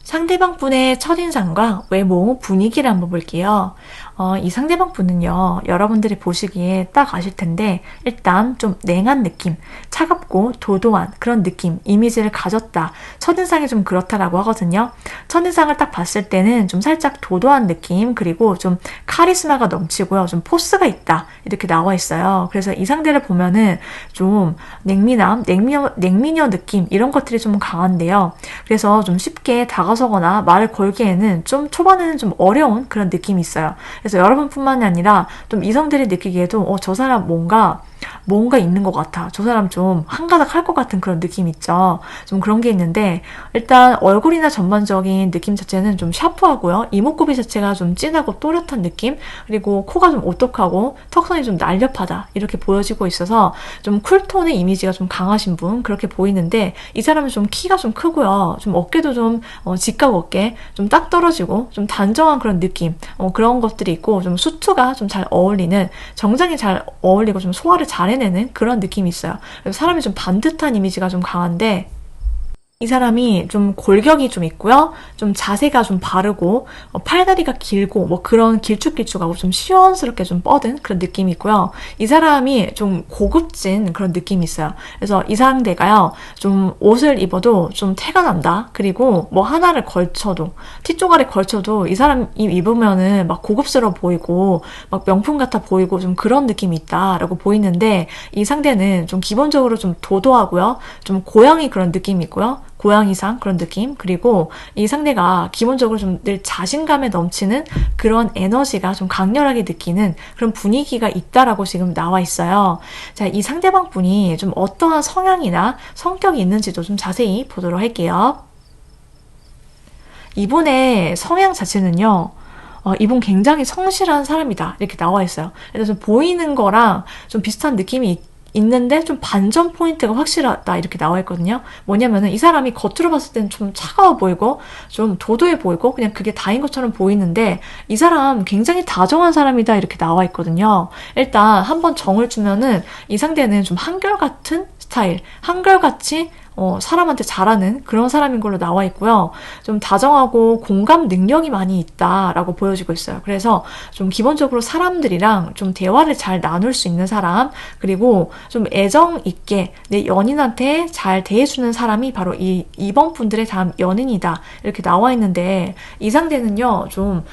상대방 분의 첫인상과 외모, 분위기를 한번 볼게요. 이 상대방 분은요, 여러분들이 보시기에 딱 아실 텐데, 일단 좀 냉한 느낌, 차갑고 도도한 그런 느낌, 이미지를 가졌다. 첫인상이 좀 그렇다라고 하거든요. 첫인상을 딱 봤을 때는 좀 살짝 도도한 느낌, 그리고 좀 카리스마가 넘치고요. 좀 포스가 있다. 이렇게 나와 있어요. 그래서 이 상대를 보면은 좀 냉미녀 느낌, 이런 것들이 좀 강한데요. 그래서 좀 쉽게 다가서거나 말을 걸기에는 좀 초반에는 좀 어려운 그런 느낌이 있어요. 그래서 여러분뿐만이 아니라 좀 이성들이 느끼기에도 저 사람 뭔가 있는 것 같아. 저 사람 좀 한가닥 할 것 같은 그런 느낌 있죠. 좀 그런 게 있는데, 일단 얼굴이나 전반적인 느낌 자체는 좀 샤프하고요. 이목구비 자체가 좀 진하고 또렷한 느낌, 그리고 코가 좀 오똑하고 턱선이 좀 날렵하다, 이렇게 보여지고 있어서 좀 쿨톤의 이미지가 좀 강하신 분, 그렇게 보이는데, 이 사람은 좀 키가 좀 크고요. 좀 어깨도 좀 직각 어깨, 좀 딱 떨어지고 좀 단정한 그런 느낌, 그런 것들이 있고, 좀 수트가 좀 잘 어울리는, 정장이 잘 어울리고 좀 소화를 잘 해내는 그런 느낌이 있어요. 그래서 사람이 좀 반듯한 이미지가 좀 강한데, 이 사람이 좀 골격이 좀 있고요. 좀 자세가 좀 바르고, 팔다리가 길고, 뭐 그런 길쭉길쭉하고 좀 시원스럽게 좀 뻗은 그런 느낌이 있고요. 이 사람이 좀 고급진 그런 느낌이 있어요. 그래서 이 상대가요, 좀 옷을 입어도 좀 태가 난다. 그리고 뭐 하나를 걸쳐도, 티조가리 걸쳐도 이 사람이 입으면은 막 고급스러워 보이고, 막 명품 같아 보이고 좀 그런 느낌이 있다라고 보이는데, 이 상대는 좀 기본적으로 좀 도도하고요. 좀 고양이 그런 느낌이 있고요. 고양이상 그런 느낌, 그리고 이 상대가 기본적으로 좀 늘 자신감에 넘치는 그런 에너지가 좀 강렬하게 느끼는 그런 분위기가 있다라고 지금 나와 있어요. 자, 이 상대방 분이 좀 어떠한 성향이나 성격이 있는지도 좀 자세히 보도록 할게요. 이분의 성향 자체는요, 이분 굉장히 성실한 사람이다, 이렇게 나와 있어요. 그래서 좀 보이는 거랑 좀 비슷한 느낌이 있는데 좀 반전 포인트가 확실하다, 이렇게 나와 있거든요. 뭐냐면은 이 사람이 겉으로 봤을 때는 좀 차가워 보이고 좀 도도해 보이고 그냥 그게 다인 것처럼 보이는데, 이 사람 굉장히 다정한 사람이다, 이렇게 나와 있거든요. 일단 한번 정을 주면은 이 상대는 좀 한결같은 스타일, 한결같이 사람한테 잘하는 그런 사람인 걸로 나와 있고요. 좀 다정하고 공감 능력이 많이 있다라고 보여지고 있어요. 그래서 좀 기본적으로 사람들이랑 좀 대화를 잘 나눌 수 있는 사람, 그리고 좀 애정 있게 내 연인한테 잘 대해주는 사람이 바로 이번 분들의 다음 연인이다, 이렇게 나와 있는데, 이 상대는요, 좀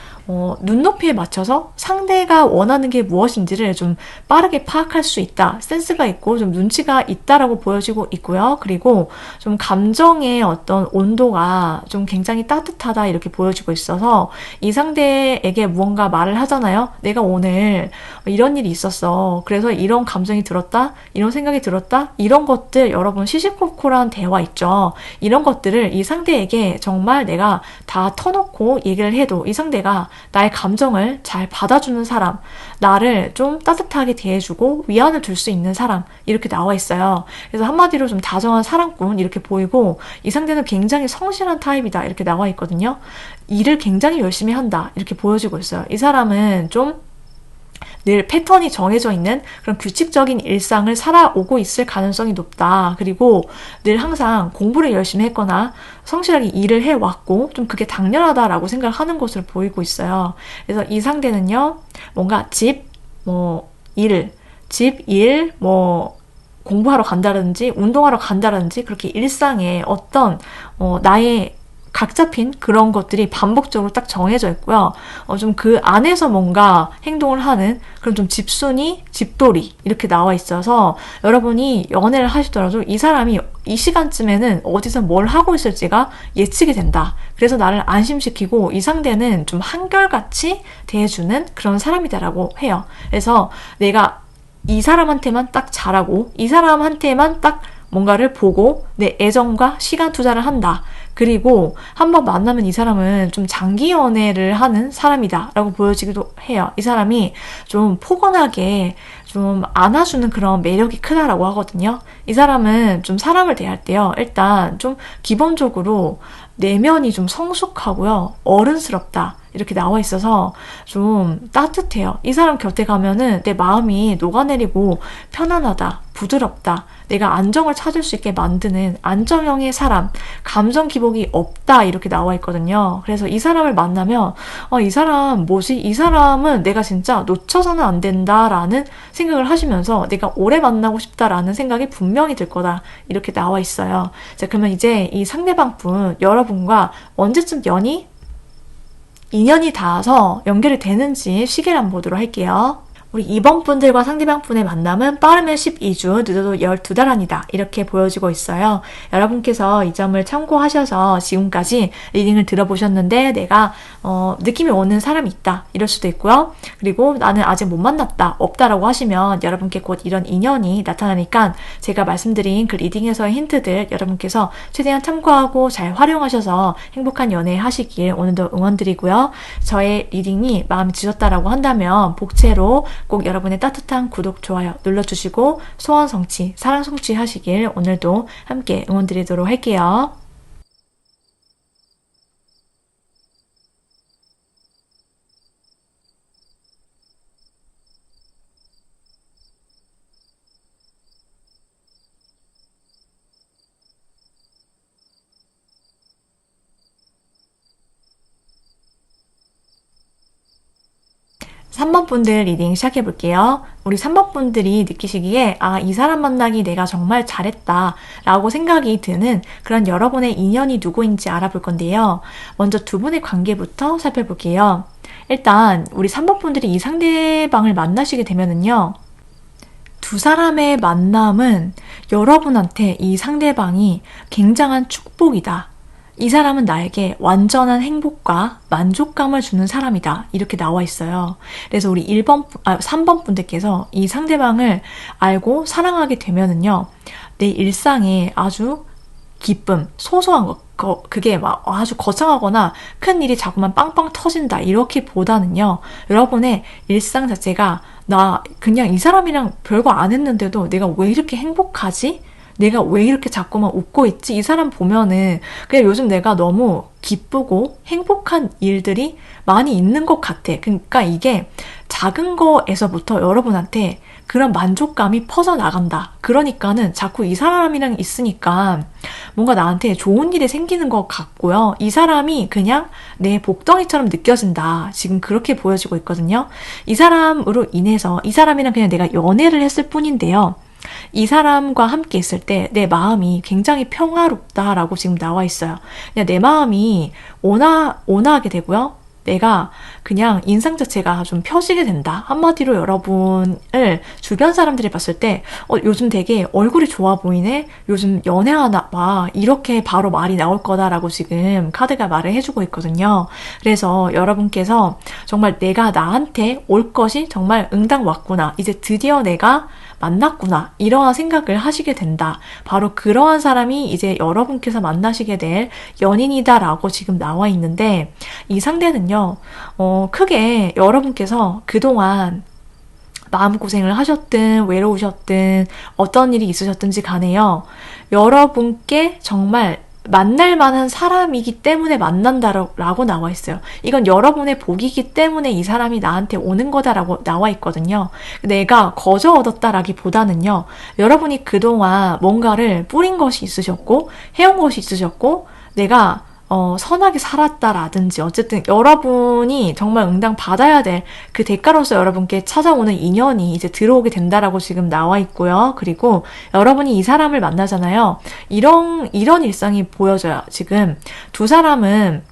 눈높이에 맞춰서 상대가 원하는 게 무엇인지를 좀 빠르게 파악할 수 있다, 센스가 있고 좀 눈치가 있다라고 보여지고 있고요. 그리고 좀 감정의 어떤 온도가 좀 굉장히 따뜻하다, 이렇게 보여지고 있어서 이 상대에게 무언가 말을 하잖아요. 내가 오늘 이런 일이 있었어. 그래서 이런 감정이 들었다, 이런 생각이 들었다, 이런 것들, 여러분 시시콜콜한 대화 있죠. 이런 것들을 이 상대에게 정말 내가 다 터놓고 얘기를 해도 이 상대가 나의 감정을 잘 받아주는 사람, 나를 좀 따뜻하게 대해주고 위안을 둘 수 있는 사람, 이렇게 나와 있어요. 그래서 한마디로 좀 다정한 사랑꾼, 이렇게 보이고, 이 상대는 굉장히 성실한 타입이다, 이렇게 나와 있거든요. 일을 굉장히 열심히 한다, 이렇게 보여지고 있어요. 이 사람은 좀 늘 패턴이 정해져 있는 그런 규칙적인 일상을 살아오고 있을 가능성이 높다. 그리고 늘 항상 공부를 열심히 했거나 성실하게 일을 해왔고 좀 그게 당연하다라고 생각하는 것으로 보이고 있어요. 그래서 이 상대는요, 뭔가 집, 일, 공부하러 간다든지 운동하러 간다든지 그렇게 일상에 어떤 나의 각 잡힌 그런 것들이 반복적으로 딱 정해져 있고요. 좀 그 안에서 뭔가 행동을 하는 그런 좀 집순이, 집돌이, 이렇게 나와 있어서 여러분이 연애를 하시더라도 이 사람이 이 시간쯤에는 어디서 뭘 하고 있을지가 예측이 된다. 그래서 나를 안심시키고 이 상대는 좀 한결같이 대해주는 그런 사람이다라고 해요. 그래서 내가 이 사람한테만 딱 잘하고 이 사람한테만 딱 뭔가를 보고 내 애정과 시간 투자를 한다. 그리고 한번 만나면 이 사람은 좀 장기 연애를 하는 사람이다 라고 보여지기도 해요. 이 사람이 좀 포근하게 좀 안아주는 그런 매력이 크다라고 하거든요. 이 사람은 좀 사람을 대할 때요, 일단 좀 기본적으로 내면이 좀 성숙하고요, 어른스럽다, 이렇게 나와 있어서 좀 따뜻해요. 이 사람 곁에 가면은 내 마음이 녹아내리고 편안하다, 부드럽다, 내가 안정을 찾을 수 있게 만드는 안정형의 사람, 감정 기복이 없다 이렇게 나와 있거든요. 그래서 이 사람을 만나면 이 사람 뭐지? 이 사람은 내가 진짜 놓쳐서는 안 된다라는 생각을 하시면서 내가 오래 만나고 싶다라는 생각이 분명히 들 거다 이렇게 나와 있어요. 자, 그러면 이제 이 상대방 분, 여러분과 언제쯤 인연이 닿아서 연결이 되는지 시계를 한번 보도록 할게요. 우리 이번 분들과 상대방 분의 만남은 빠르면 12주, 늦어도 12달 안이다. 이렇게 보여지고 있어요. 여러분께서 이 점을 참고하셔서 지금까지 리딩을 들어보셨는데 내가 느낌이 오는 사람이 있다. 이럴 수도 있고요. 그리고 나는 아직 못 만났다. 없다라고 하시면 여러분께 곧 이런 인연이 나타나니까 제가 말씀드린 그 리딩에서의 힌트들 여러분께서 최대한 참고하고 잘 활용하셔서 행복한 연애 하시길 오늘도 응원드리고요. 저의 리딩이 마음에 드셨다라고 한다면 복채로 꼭 여러분의 따뜻한 구독, 좋아요 눌러주시고 소원 성취, 사랑 성취하시길 오늘도 함께 응원드리도록 할게요. 3번 분들 리딩 시작해 볼게요. 우리 3번 분들이 느끼시기에 이 사람 만나기 내가 정말 잘했다 라고 생각이 드는 그런 여러분의 인연이 누구인지 알아볼 건데요. 먼저 두 분의 관계부터 살펴볼게요. 일단 우리 3번 분들이 이 상대방을 만나시게 되면은요. 두 사람의 만남은 여러분한테 이 상대방이 굉장한 축복이다. 이 사람은 나에게 완전한 행복과 만족감을 주는 사람이다. 이렇게 나와 있어요. 그래서 우리 3번 분들께서 이 상대방을 알고 사랑하게 되면은요, 내 일상에 아주 기쁨, 소소한 그게 막 아주 거창하거나 큰 일이 자꾸만 빵빵 터진다. 이렇게 보다는요, 여러분의 일상 자체가 나 그냥 이 사람이랑 별거 안 했는데도 내가 왜 이렇게 행복하지? 내가 왜 이렇게 자꾸만 웃고 있지? 이 사람 보면은 그냥 요즘 내가 너무 기쁘고 행복한 일들이 많이 있는 것 같아. 그러니까 이게 작은 거에서부터 여러분한테 그런 만족감이 퍼져나간다. 그러니까는 자꾸 이 사람이랑 있으니까 뭔가 나한테 좋은 일이 생기는 것 같고요. 이 사람이 그냥 내 복덩이처럼 느껴진다. 지금 그렇게 보여지고 있거든요. 이 사람으로 인해서 이 사람이랑 그냥 내가 연애를 했을 뿐인데요. 이 사람과 함께 있을 때 내 마음이 굉장히 평화롭다라고 지금 나와 있어요. 그냥 내 마음이 온화하게 되고요. 내가 그냥 인상 자체가 좀 펴지게 된다. 한마디로 여러분을 주변 사람들이 봤을 때 요즘 되게 얼굴이 좋아 보이네? 요즘 연애하나 봐. 이렇게 바로 말이 나올 거다라고 지금 카드가 말을 해주고 있거든요. 그래서 여러분께서 정말 내가 나한테 올 것이 정말 응당 왔구나. 이제 드디어 내가 만났구나. 이러한 생각을 하시게 된다. 바로 그러한 사람이 이제 여러분께서 만나시게 될 연인이다라고 지금 나와 있는데 이 상대는요. 크게 여러분께서 그동안 마음고생을 하셨든 외로우셨든 어떤 일이 있으셨든지 간에요. 여러분께 정말 만날 만한 사람이기 때문에 만난다라고 나와 있어요. 이건 여러분의 복이기 때문에 이 사람이 나한테 오는 거다라고 나와 있거든요. 내가 거저 얻었다라기보다는요. 여러분이 그동안 뭔가를 뿌린 것이 있으셨고 해온 것이 있으셨고 내가 선하게 살았다라든지 어쨌든 여러분이 정말 응당 받아야 될 그 대가로서 여러분께 찾아오는 인연이 이제 들어오게 된다라고 지금 나와 있고요. 그리고 여러분이 이 사람을 만나잖아요. 이런 일상이 보여져요. 지금 두 사람은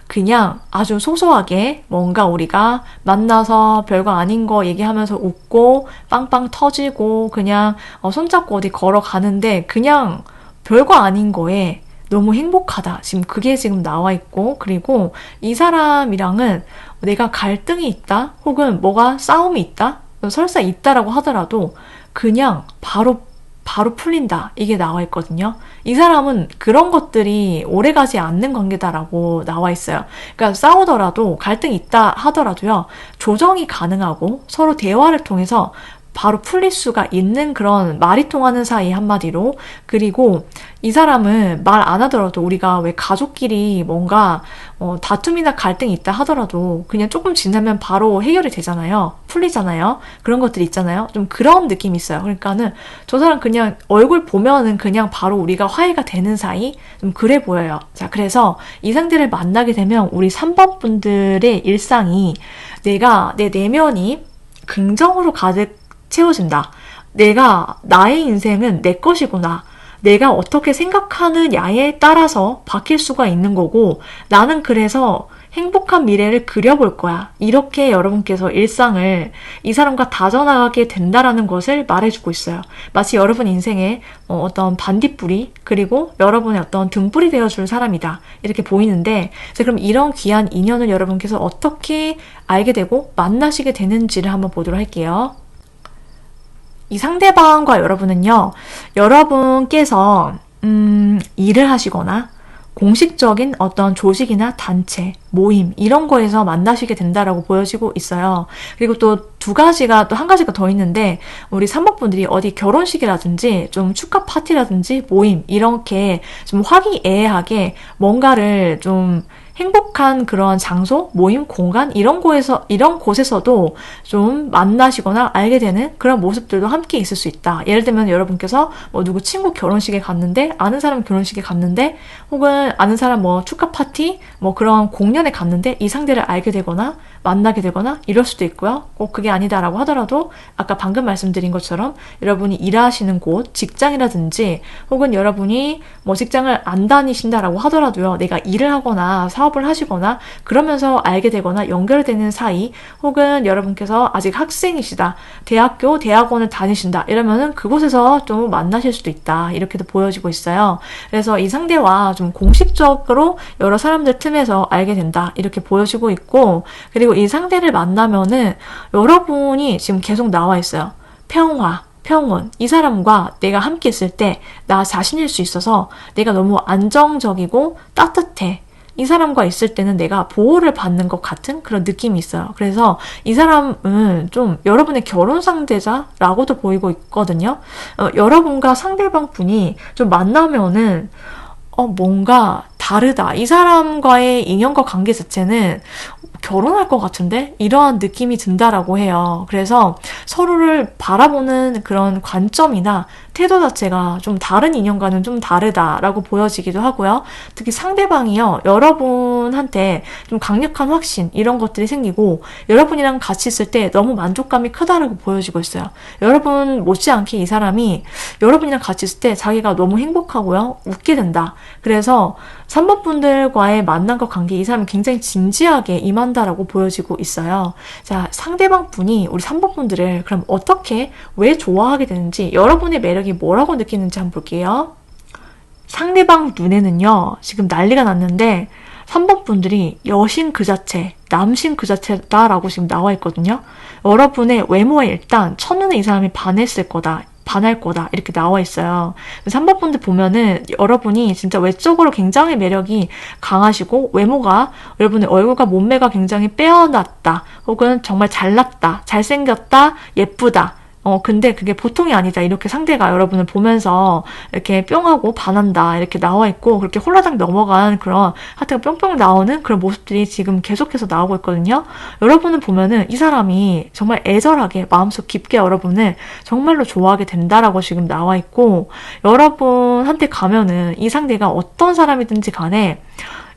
그냥 아주 소소하게 뭔가 우리가 만나서 별거 아닌 거 얘기하면서 웃고 빵빵 터지고 그냥 손잡고 어디 걸어가는데 그냥 별거 아닌 거에 너무 행복하다. 지금 그게 지금 나와 있고 그리고 이 사람이랑은 내가 갈등이 있다 혹은 뭐가 싸움이 있다 설사 있다라고 하더라도 그냥 바로 풀린다. 이게 나와 있거든요. 이 사람은 그런 것들이 오래가지 않는 관계다라고 나와 있어요. 그러니까 싸우더라도 갈등이 있다 하더라도요. 조정이 가능하고 서로 대화를 통해서 바로 풀릴 수가 있는 그런 말이 통하는 사이 한마디로. 그리고 이 사람은 말 안 하더라도 우리가 왜 가족끼리 뭔가 다툼이나 갈등이 있다 하더라도 그냥 조금 지나면 바로 해결이 되잖아요. 풀리잖아요. 그런 것들이 있잖아요. 좀 그런 느낌이 있어요. 그러니까는 저 사람 그냥 얼굴 보면은 그냥 바로 우리가 화해가 되는 사이? 좀 그래 보여요. 자, 그래서 이 상대를 만나게 되면 우리 3번 분들의 일상이 내가 내 내면이 긍정으로 가득 채워진다. 나의 인생은 내 것이구나. 내가 어떻게 생각하느냐에 따라서 바뀔 수가 있는 거고, 나는 그래서 행복한 미래를 그려볼 거야. 이렇게 여러분께서 일상을 이 사람과 다져나가게 된다라는 것을 말해주고 있어요. 마치 여러분 인생에 어떤 반딧불이, 그리고 여러분의 어떤 등불이 되어줄 사람이다. 이렇게 보이는데, 자, 그럼 이런 귀한 인연을 여러분께서 어떻게 알게 되고 만나시게 되는지를 한번 보도록 할게요. 이 상대방과 여러분은요, 여러분께서 일을 하시거나 공식적인 어떤 조직이나 단체, 모임 이런 거에서 만나시게 된다라고 보여지고 있어요. 그리고 또 한 가지가 더 있는데, 우리 3번 분들이 어디 결혼식이라든지 좀 축하 파티라든지 모임 이렇게 좀 화기애애하게 뭔가를 좀 행복한 그런 장소, 모임, 공간 이런 곳에서도 좀 만나시거나 알게 되는 그런 모습들도 함께 있을 수 있다. 예를 들면 여러분께서 누구 친구 결혼식에 갔는데, 아는 사람 결혼식에 갔는데, 혹은 아는 사람 축하 파티, 그런 공연에 갔는데 이 상대를 알게 되거나 만나게 되거나 이럴 수도 있고요. 꼭 그게 아니다라고 하더라도 아까 방금 말씀드린 것처럼 여러분이 일하시는 곳, 직장이라든지, 혹은 여러분이 직장을 안 다니신다라고 하더라도요, 내가 일을 하거나 사업을 하시거나 그러면서 알게 되거나 연결되는 사이, 혹은 여러분께서 아직 학생이시다, 대학원을 다니신다 이러면은 그곳에서 좀 만나실 수도 있다. 이렇게도 보여지고 있어요. 그래서 이 상대와 좀 공식적으로 여러 사람들 틈에서 알게 된다. 이렇게 보여지고 있고, 그리고 이 상대를 만나면은 여러분이 지금 계속 나와 있어요. 평온. 이 사람과 내가 함께 있을 때 나 자신일 수 있어서 내가 너무 안정적이고 따뜻해. 이 사람과 있을 때는 내가 보호를 받는 것 같은 그런 느낌이 있어요. 그래서 이 사람은 좀 여러분의 결혼 상대자라고도 보이고 있거든요. 여러분과 상대방 분이 좀 만나면은 뭔가 다르다. 이 사람과의 인연과 관계 자체는 결혼할 것 같은데? 이러한 느낌이 든다라고 해요. 그래서 서로를 바라보는 그런 관점이나 태도 자체가 좀 다른 인연과는 좀 다르다라고 보여지기도 하고요. 특히 상대방이요, 여러분한테 좀 강력한 확신 이런 것들이 생기고 여러분이랑 같이 있을 때 너무 만족감이 크다라고 보여지고 있어요. 여러분 못지않게 이 사람이 여러분이랑 같이 있을 때 자기가 너무 행복하고요, 웃게 된다. 그래서 3번 분들과의 만남과 관계, 이 사람이 굉장히 진지하게 임한다라고 보여지고 있어요. 자, 상대방 분이 우리 3번 분들을 그럼 어떻게, 왜 좋아하게 되는지, 여러분의 매력이 뭐라고 느끼는지 한번 볼게요. 상대방 눈에는요, 지금 난리가 났는데 3번 분들이 여신 그 자체, 남신 그 자체다라고 지금 나와 있거든요. 여러분의 외모에 일단 첫눈에 이 사람이 반할 거다 이렇게 나와 있어요. 3번 분들 보면은 여러분이 진짜 외적으로 굉장히 매력이 강하시고, 외모가, 여러분의 얼굴과 몸매가 굉장히 빼어났다, 혹은 정말 잘났다, 잘생겼다, 예쁘다, 근데 그게 보통이 아니다. 이렇게 상대가 여러분을 보면서 이렇게 뿅하고 반한다. 이렇게 나와 있고, 그렇게 홀라당 넘어간 그런 하트가 뿅뿅 나오는 그런 모습들이 지금 계속해서 나오고 있거든요. 여러분을 보면은 이 사람이 정말 애절하게 마음속 깊게 여러분을 정말로 좋아하게 된다라고 지금 나와 있고, 여러분한테 가면은 이 상대가 어떤 사람이든지 간에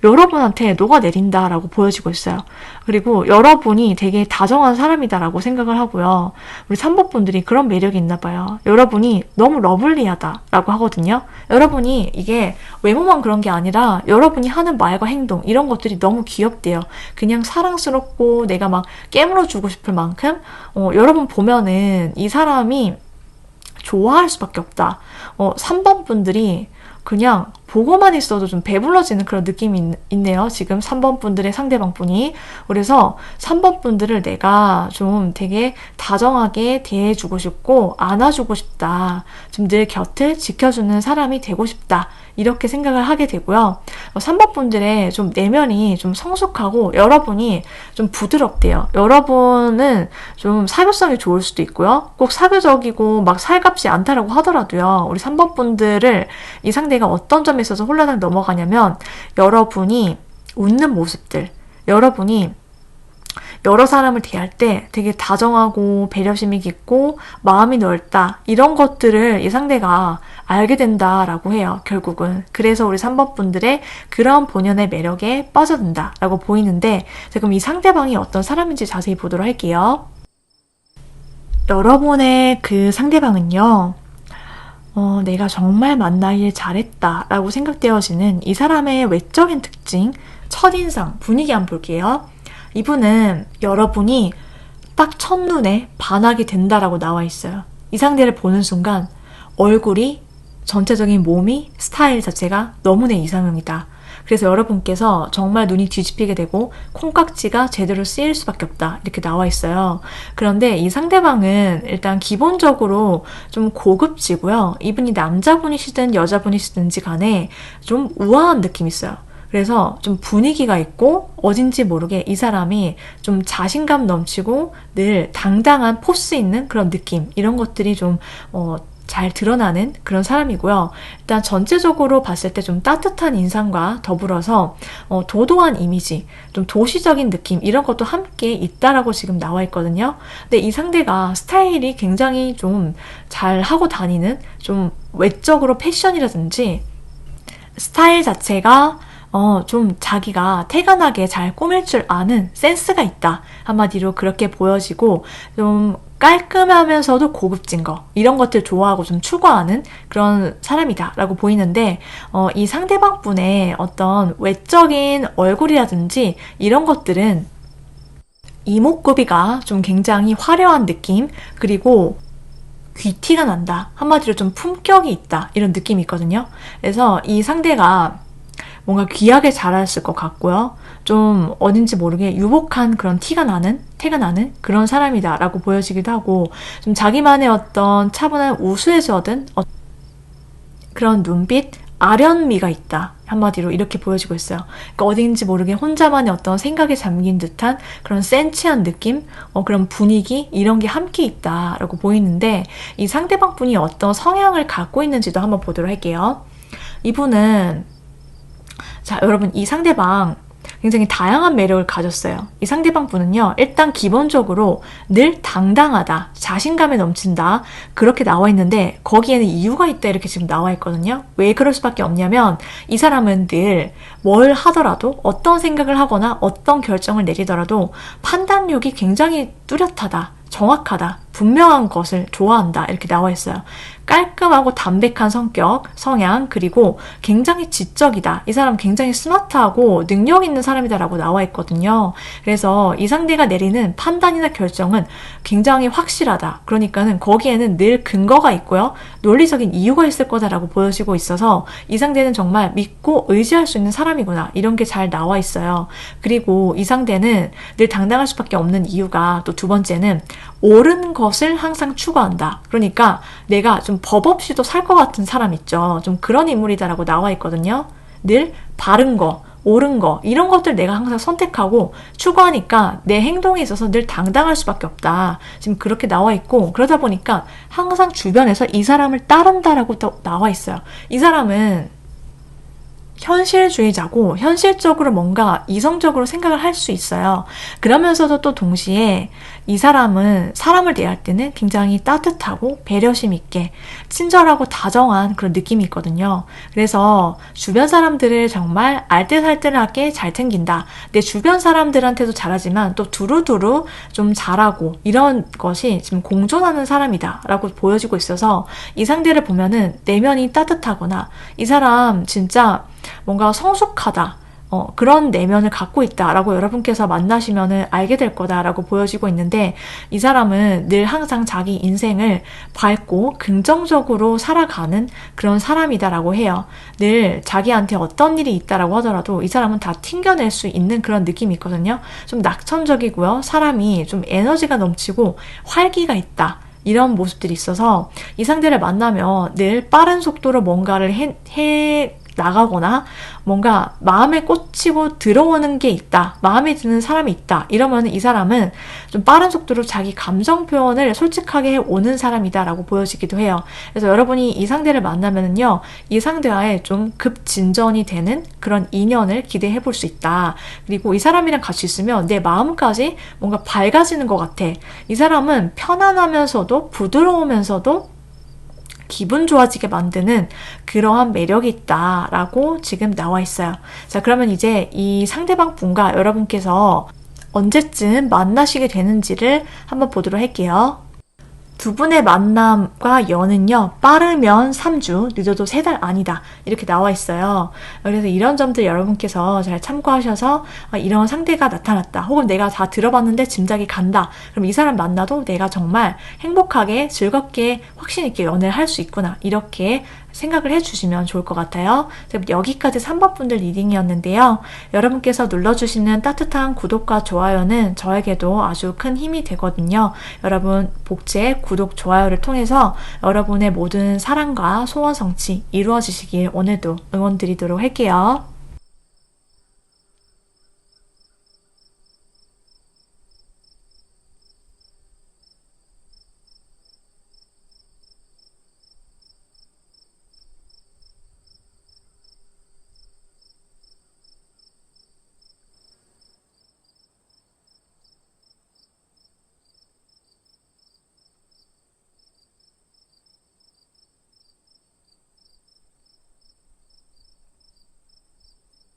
여러분한테 녹아내린다라고 보여지고 있어요. 그리고 여러분이 되게 다정한 사람이다라고 생각을 하고요. 우리 3번 분들이 그런 매력이 있나 봐요. 여러분이 너무 러블리하다라고 하거든요. 여러분이 이게 외모만 그런 게 아니라 여러분이 하는 말과 행동 이런 것들이 너무 귀엽대요. 그냥 사랑스럽고 내가 막 깨물어주고 싶을 만큼 여러분 보면은 이 사람이 좋아할 수밖에 없다. 3번 분들이 그냥 보고만 있어도 좀 배불러지는 그런 느낌이 있네요. 지금 3번 분들의 상대방 분이. 그래서 3번 분들을 내가 좀 되게 다정하게 대해주고 싶고 안아주고 싶다. 좀 늘 곁을 지켜주는 사람이 되고 싶다. 이렇게 생각을 하게 되고요. 3번 분들의 좀 내면이 좀 성숙하고 여러분이 좀 부드럽대요. 여러분은 좀 사교성이 좋을 수도 있고요. 꼭 사교적이고 막 살갑지 않다라고 하더라도요. 우리 3번 분들을 이 상대가 어떤 점에 있어서 홀라당 넘어가냐면 여러분이 웃는 모습들, 여러분이 여러 사람을 대할 때 되게 다정하고 배려심이 깊고 마음이 넓다 이런 것들을 이 상대가 알게 된다라고 해요. 결국은. 그래서 우리 3번 분들의 그런 본연의 매력에 빠져든다라고 보이는데 자, 그럼 이 상대방이 어떤 사람인지 자세히 보도록 할게요. 여러분의 그 상대방은요. 내가 정말 만나길 잘했다 라고 생각되어지는 이 사람의 외적인 특징, 첫인상, 분위기 한번 볼게요. 이분은 여러분이 딱 첫눈에 반하게 된다라고 나와 있어요. 이 상대를 보는 순간 얼굴이, 전체적인 몸이, 스타일 자체가 너무나 이상형이다. 그래서 여러분께서 정말 눈이 뒤집히게 되고 콩깍지가 제대로 쓰일 수밖에 없다. 이렇게 나와 있어요. 그런데 이 상대방은 일단 기본적으로 좀 고급지고요. 이분이 남자분이시든 여자분이시든지 간에 좀 우아한 느낌이 있어요. 그래서 좀 분위기가 있고 어딘지 모르게 이 사람이 좀 자신감 넘치고 늘 당당한 포스 있는 그런 느낌 이런 것들이 좀 잘 드러나는 그런 사람이고요. 일단 전체적으로 봤을 때 좀 따뜻한 인상과 더불어서 도도한 이미지, 좀 도시적인 느낌 이런 것도 함께 있다라고 지금 나와 있거든요. 근데 이 상대가 스타일이 굉장히 좀 잘 하고 다니는 좀 외적으로 패션이라든지 스타일 자체가 좀 자기가 태연하게 잘 꾸밀 줄 아는 센스가 있다. 한마디로 그렇게 보여지고 좀 깔끔하면서도 고급진 거 이런 것들 좋아하고 좀 추구하는 그런 사람이다 라고 보이는데 이 상대방 분의 어떤 외적인 얼굴이라든지 이런 것들은 이목구비가 좀 굉장히 화려한 느낌 그리고 귀티가 난다. 한마디로 좀 품격이 있다. 이런 느낌이 있거든요. 그래서 이 상대가 뭔가 귀하게 자랐을 것 같고요. 좀 어딘지 모르게 유복한 그런 티가 나는 그런 사람이다 라고 보여지기도 하고 좀 자기만의 어떤 차분한 우수에서 얻은 그런 눈빛, 아련미가 있다. 한마디로 이렇게 보여지고 있어요. 그러니까 어딘지 모르게 혼자만의 어떤 생각에 잠긴 듯한 그런 센치한 느낌, 그런 분위기 이런 게 함께 있다라고 보이는데 이 상대방 분이 어떤 성향을 갖고 있는지도 한번 보도록 할게요. 이분은 자, 여러분 이 상대방 굉장히 다양한 매력을 가졌어요. 이 상대방 분은요. 일단 기본적으로 늘 당당하다. 자신감에 넘친다. 그렇게 나와 있는데 거기에는 이유가 있다 이렇게 지금 나와 있거든요. 왜 그럴 수밖에 없냐면 이 사람은 늘 뭘 하더라도 어떤 생각을 하거나 어떤 결정을 내리더라도 판단력이 굉장히 뚜렷하다. 정확하다. 분명한 것을 좋아한다. 이렇게 나와 있어요. 깔끔하고 담백한 성격, 성향, 그리고 굉장히 지적이다. 이 사람 굉장히 스마트하고 능력 있는 사람이다라고 나와 있거든요. 그래서 이 상대가 내리는 판단이나 결정은 굉장히 확실하다. 그러니까는 거기에는 늘 근거가 있고요. 논리적인 이유가 있을 거다라고 보여지고 있어서 이 상대는 정말 믿고 의지할 수 있는 사람이구나. 이런 게 잘 나와 있어요. 그리고 이 상대는 늘 당당할 수밖에 없는 이유가 또 두 번째는 옳은 것을 항상 추구한다. 그러니까 내가 좀 법 없이도 살 것 같은 사람 있죠. 좀 그런 인물이다라고 나와 있거든요. 늘 바른 거, 옳은 거 이런 것들 내가 항상 선택하고 추구하니까 내 행동에 있어서 늘 당당할 수밖에 없다. 지금 그렇게 나와 있고 그러다 보니까 항상 주변에서 이 사람을 따른다라고 또 나와 있어요. 이 사람은 현실주의자고 현실적으로 뭔가 이성적으로 생각을 할 수 있어요. 그러면서도 또 동시에 이 사람은 사람을 대할 때는 굉장히 따뜻하고 배려심 있게 친절하고 다정한 그런 느낌이 있거든요. 그래서 주변 사람들을 정말 알뜰살뜰하게 잘 챙긴다. 내 주변 사람들한테도 잘하지만 또 두루두루 좀 잘하고 이런 것이 지금 공존하는 사람이다 라고 보여지고 있어서 이 상대를 보면은 내면이 따뜻하거나 이 사람 진짜 뭔가 성숙하다. 그런 내면을 갖고 있다라고 여러분께서 만나시면은 알게 될 거다라고 보여지고 있는데 이 사람은 늘 항상 자기 인생을 밝고 긍정적으로 살아가는 그런 사람이다라고 해요. 늘 자기한테 어떤 일이 있다라고 하더라도 이 사람은 다 튕겨낼 수 있는 그런 느낌이 있거든요. 좀 낙천적이고요. 사람이 좀 에너지가 넘치고 활기가 있다. 이런 모습들이 있어서 이 상대를 만나면 늘 빠른 속도로 뭔가를 나가거나 뭔가 마음에 꽂히고 들어오는 게 있다, 마음에 드는 사람이 있다 이러면 이 사람은 좀 빠른 속도로 자기 감정 표현을 솔직하게 해오는 사람이다 라고 보여지기도 해요. 그래서 여러분이 이 상대를 만나면은요, 이 상대와의 좀 급진전이 되는 그런 인연을 기대해 볼 수 있다. 그리고 이 사람이랑 같이 있으면 내 마음까지 뭔가 밝아지는 것 같아. 이 사람은 편안하면서도 부드러우면서도 기분 좋아지게 만드는 그러한 매력이 있다라고 지금 나와 있어요. 자, 그러면 이제 이 상대방 분과 여러분께서 언제쯤 만나시게 되는지를 한번 보도록 할게요. 두 분의 만남과 연은요, 빠르면 3주, 늦어도 3달 아니다. 이렇게 나와 있어요. 그래서 이런 점들 여러분께서 잘 참고하셔서 이런 상대가 나타났다. 혹은 내가 다 들어봤는데 짐작이 간다. 그럼 이 사람 만나도 내가 정말 행복하게, 즐겁게, 확신 있게 연애를 할 수 있구나. 이렇게 생각을 해주시면 좋을 것 같아요. 여기까지 3번 분들 리딩이었는데요. 여러분께서 눌러주시는 따뜻한 구독과 좋아요는 저에게도 아주 큰 힘이 되거든요. 여러분 복제, 구독, 좋아요를 통해서 여러분의 모든 사랑과 소원 성취 이루어지시길 오늘도 응원드리도록 할게요.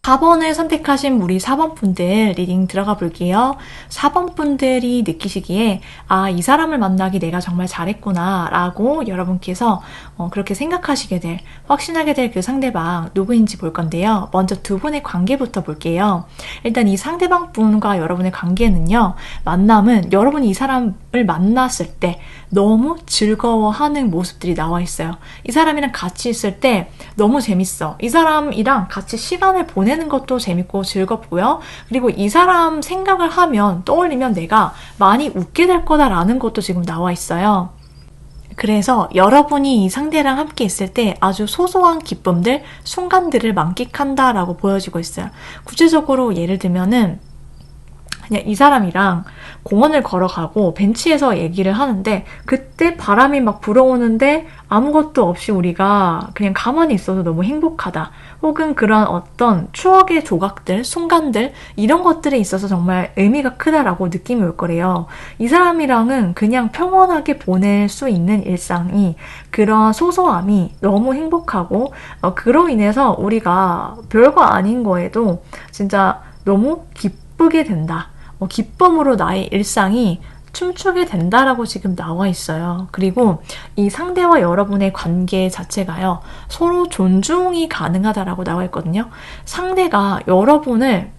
4번을 선택하신 우리 4번 분들 리딩 들어가 볼게요. 4번 분들이 느끼시기에 이 사람을 만나기 내가 정말 잘했구나 라고 여러분께서 그렇게 생각하시게 될, 확신하게 될 그 상대방 누구인지 볼 건데요. 먼저 두 분의 관계부터 볼게요. 일단 이 상대방 분과 여러분의 관계는요, 만남은 여러분이 이 사람을 만났을 때 너무 즐거워하는 모습들이 나와 있어요. 이 사람이랑 같이 있을 때 너무 재밌어. 이 사람이랑 같이 시간을 보내는 것도 재밌고 즐겁고요. 그리고 이 사람 생각을 하면, 떠올리면 내가 많이 웃게 될 거다라는 것도 지금 나와 있어요. 그래서 여러분이 이 상대랑 함께 있을 때 아주 소소한 기쁨들, 순간들을 만끽한다라고 보여지고 있어요. 구체적으로 예를 들면은 그냥 이 사람이랑 공원을 걸어가고 벤치에서 얘기를 하는데 그때 바람이 막 불어오는데 아무것도 없이 우리가 그냥 가만히 있어도 너무 행복하다. 혹은 그런 어떤 추억의 조각들, 순간들 이런 것들에 있어서 정말 의미가 크다라고 느낌이 올 거래요. 이 사람이랑은 그냥 평온하게 보낼 수 있는 일상이, 그런 소소함이 너무 행복하고 그로 인해서 우리가 별거 아닌 거에도 진짜 너무 기쁘게 된다. 기쁨으로 나의 일상이 춤추게 된다라고 지금 나와 있어요. 그리고 이 상대와 여러분의 관계 자체가요, 서로 존중이 가능하다라고 나와 있거든요. 상대가 여러분을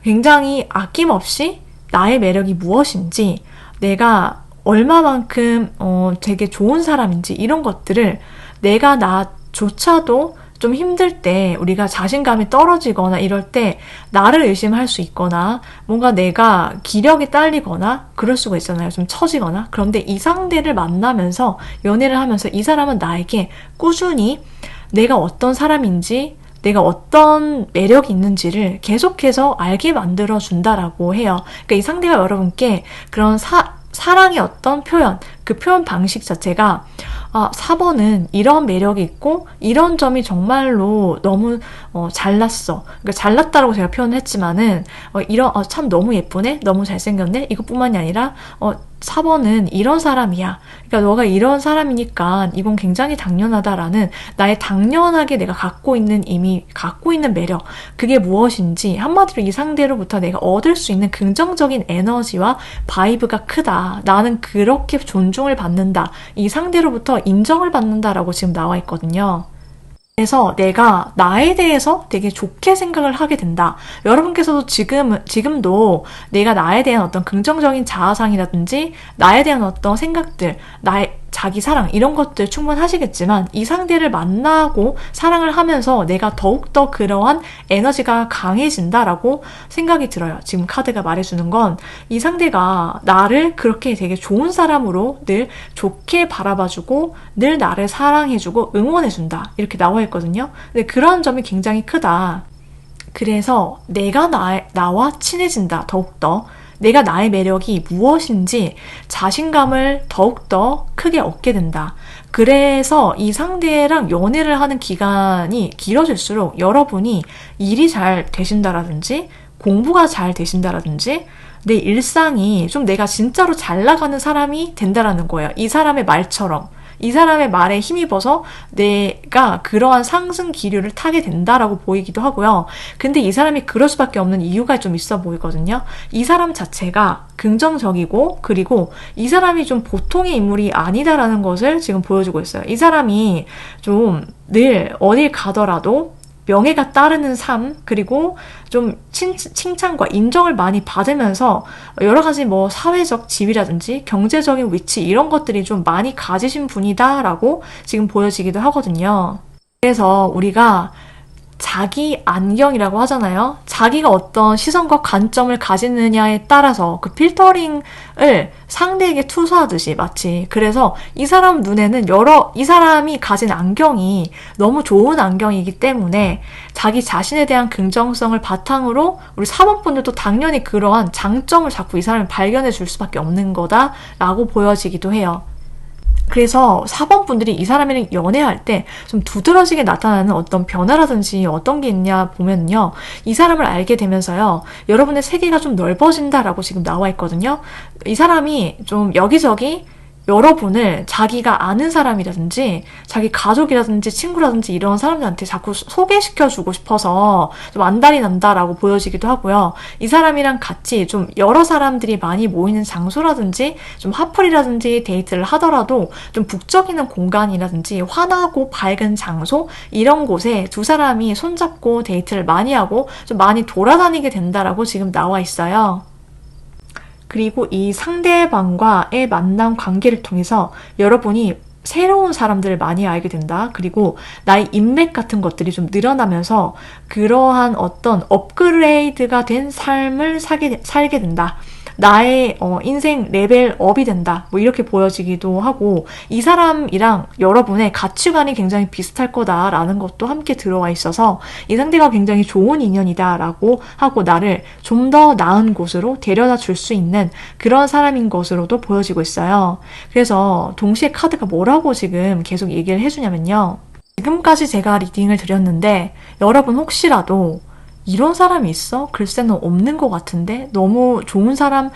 굉장히 아낌없이 나의 매력이 무엇인지, 내가 얼마만큼 되게 좋은 사람인지 이런 것들을 내가 나조차도 좀 힘들 때, 우리가 자신감이 떨어지거나 이럴 때 나를 의심할 수 있거나 뭔가 내가 기력이 딸리거나 그럴 수가 있잖아요. 좀 처지거나. 그런데 이 상대를 만나면서, 연애를 하면서 이 사람은 나에게 꾸준히 내가 어떤 사람인지, 내가 어떤 매력이 있는지를 계속해서 알게 만들어준다라고 해요. 그러니까 이 상대가 여러분께 그런 사랑의 어떤 표현, 그 표현 방식 자체가 4번은 이런 매력이 있고 이런 점이 정말로 너무 잘났어. 그러니까 잘났다라고 제가 표현을 했지만은 이런 참 너무 예쁘네, 너무 잘생겼네, 이것뿐만이 아니라 4번은 이런 사람이야. 그러니까 너가 이런 사람이니까 이건 굉장히 당연하다라는, 나의 당연하게 내가 갖고 있는, 이미 갖고 있는 매력, 그게 무엇인지 한마디로 이 상대로부터 내가 얻을 수 있는 긍정적인 에너지와 바이브가 크다. 나는 그렇게 존중을 받는다. 이 상대로부터 인정을 받는다라고 지금 나와 있거든요. 그래서 내가 나에 대해서 되게 좋게 생각을 하게 된다. 여러분께서도 지금도 내가 나에 대한 어떤 긍정적인 자아상이라든지 나에 대한 어떤 생각들, 자기 사랑 이런 것들 충분하시겠지만 이 상대를 만나고 사랑을 하면서 내가 더욱더 그러한 에너지가 강해진다라고 생각이 들어요. 지금 카드가 말해주는 건 이 상대가 나를 그렇게 되게 좋은 사람으로 늘 좋게 바라봐주고 늘 나를 사랑해주고 응원해준다 이렇게 나와 있거든요. 근데 그런 점이 굉장히 크다. 그래서 내가 나와 친해진다. 더욱더 내가 나의 매력이 무엇인지 자신감을 더욱더 크게 얻게 된다. 그래서 이 상대랑 연애를 하는 기간이 길어질수록 여러분이 일이 잘 되신다라든지 공부가 잘 되신다라든지 내 일상이 좀 내가 진짜로 잘 나가는 사람이 된다라는 거예요. 이 사람의 말처럼. 이 사람의 말에 힘입어서 내가 그러한 상승 기류를 타게 된다라고 보이기도 하고요. 근데 이 사람이 그럴 수밖에 없는 이유가 좀 있어 보이거든요. 이 사람 자체가 긍정적이고 그리고 이 사람이 좀 보통의 인물이 아니다라는 것을 지금 보여주고 있어요. 이 사람이 좀 늘 어딜 가더라도 명예가 따르는 삶, 그리고 좀 칭찬과 인정을 많이 받으면서 여러 가지 뭐 사회적 지위라든지 경제적인 위치 이런 것들이 좀 많이 가지신 분이다라고 지금 보여지기도 하거든요. 그래서 우리가 자기 안경이라고 하잖아요. 자기가 어떤 시선과 관점을 가지느냐에 따라서 그 필터링을 상대에게 투사하듯이 마치 그래서 이 사람 눈에는 이 사람이 가진 안경이 너무 좋은 안경이기 때문에 자기 자신에 대한 긍정성을 바탕으로 우리 사모분들도 당연히 그러한 장점을 자꾸 이 사람이 발견해 줄 수밖에 없는 거다라고 보여지기도 해요. 그래서 4번 분들이 이 사람이랑 연애할 때 좀 두드러지게 나타나는 어떤 변화라든지 어떤 게 있냐 보면요. 이 사람을 알게 되면서요. 여러분의 세계가 좀 넓어진다라고 지금 나와 있거든요. 이 사람이 좀 여기저기 여러분을 자기가 아는 사람이라든지 자기 가족이라든지 친구라든지 이런 사람들한테 자꾸 소개시켜주고 싶어서 좀 안달이 난다라고 보여지기도 하고요. 이 사람이랑 같이 좀 여러 사람들이 많이 모이는 장소라든지 좀 화풀이라든지 데이트를 하더라도 좀 북적이는 공간이라든지 환하고 밝은 장소 이런 곳에 두 사람이 손잡고 데이트를 많이 하고 좀 많이 돌아다니게 된다라고 지금 나와 있어요. 그리고 이 상대방과의 만남 관계를 통해서 여러분이 새로운 사람들을 많이 알게 된다. 그리고 나의 인맥 같은 것들이 좀 늘어나면서 그러한 어떤 업그레이드가 된 삶을 살게 된다. 나의 인생 레벨업이 된다. 뭐 이렇게 보여지기도 하고 이 사람이랑 여러분의 가치관이 굉장히 비슷할 거다라는 것도 함께 들어와 있어서 이 상대가 굉장히 좋은 인연이다라고 하고 나를 좀 더 나은 곳으로 데려다 줄 수 있는 그런 사람인 것으로도 보여지고 있어요. 그래서 동시에 카드가 뭐라고 지금 계속 얘기를 해주냐면요. 지금까지 제가 리딩을 드렸는데 여러분 혹시라도 이런 사람이 있어? 글쎄 너 없는 것 같은데? 너무 좋은 사람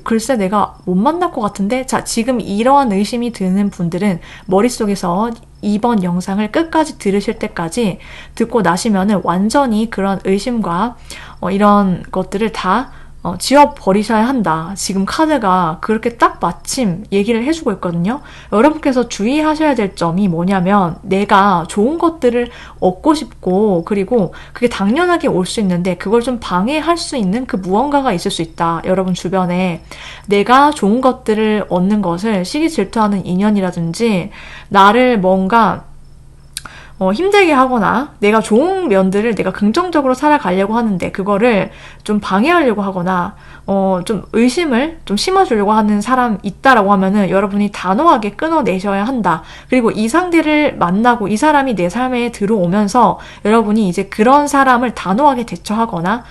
글쎄 내가 못 만날 것 같은데? 자, 지금 이러한 의심이 드는 분들은 머릿속에서 이번 영상을 끝까지 들으실 때까지 듣고 나시면은 완전히 그런 의심과 이런 것들을 다 지워버리셔야 한다. 지금 카드가 그렇게 딱 마침 얘기를 해주고 있거든요. 여러분께서 주의하셔야 될 점이 뭐냐면 내가 좋은 것들을 얻고 싶고 그리고 그게 당연하게 올 수 있는데 그걸 좀 방해할 수 있는 그 무언가가 있을 수 있다. 여러분 주변에 내가 좋은 것들을 얻는 것을 시기 질투하는 인연이라든지 나를 뭔가 힘들게 하거나 내가 좋은 면들을 내가 긍정적으로 살아가려고 하는데 그거를 좀 방해하려고 하거나 좀 의심을 좀 심어주려고 하는 사람 있다라고 하면은 여러분이 단호하게 끊어내셔야 한다. 그리고 이 상대를 만나고 이 사람이 내 삶에 들어오면서 여러분이 이제 그런 사람을 단호하게 대처하거나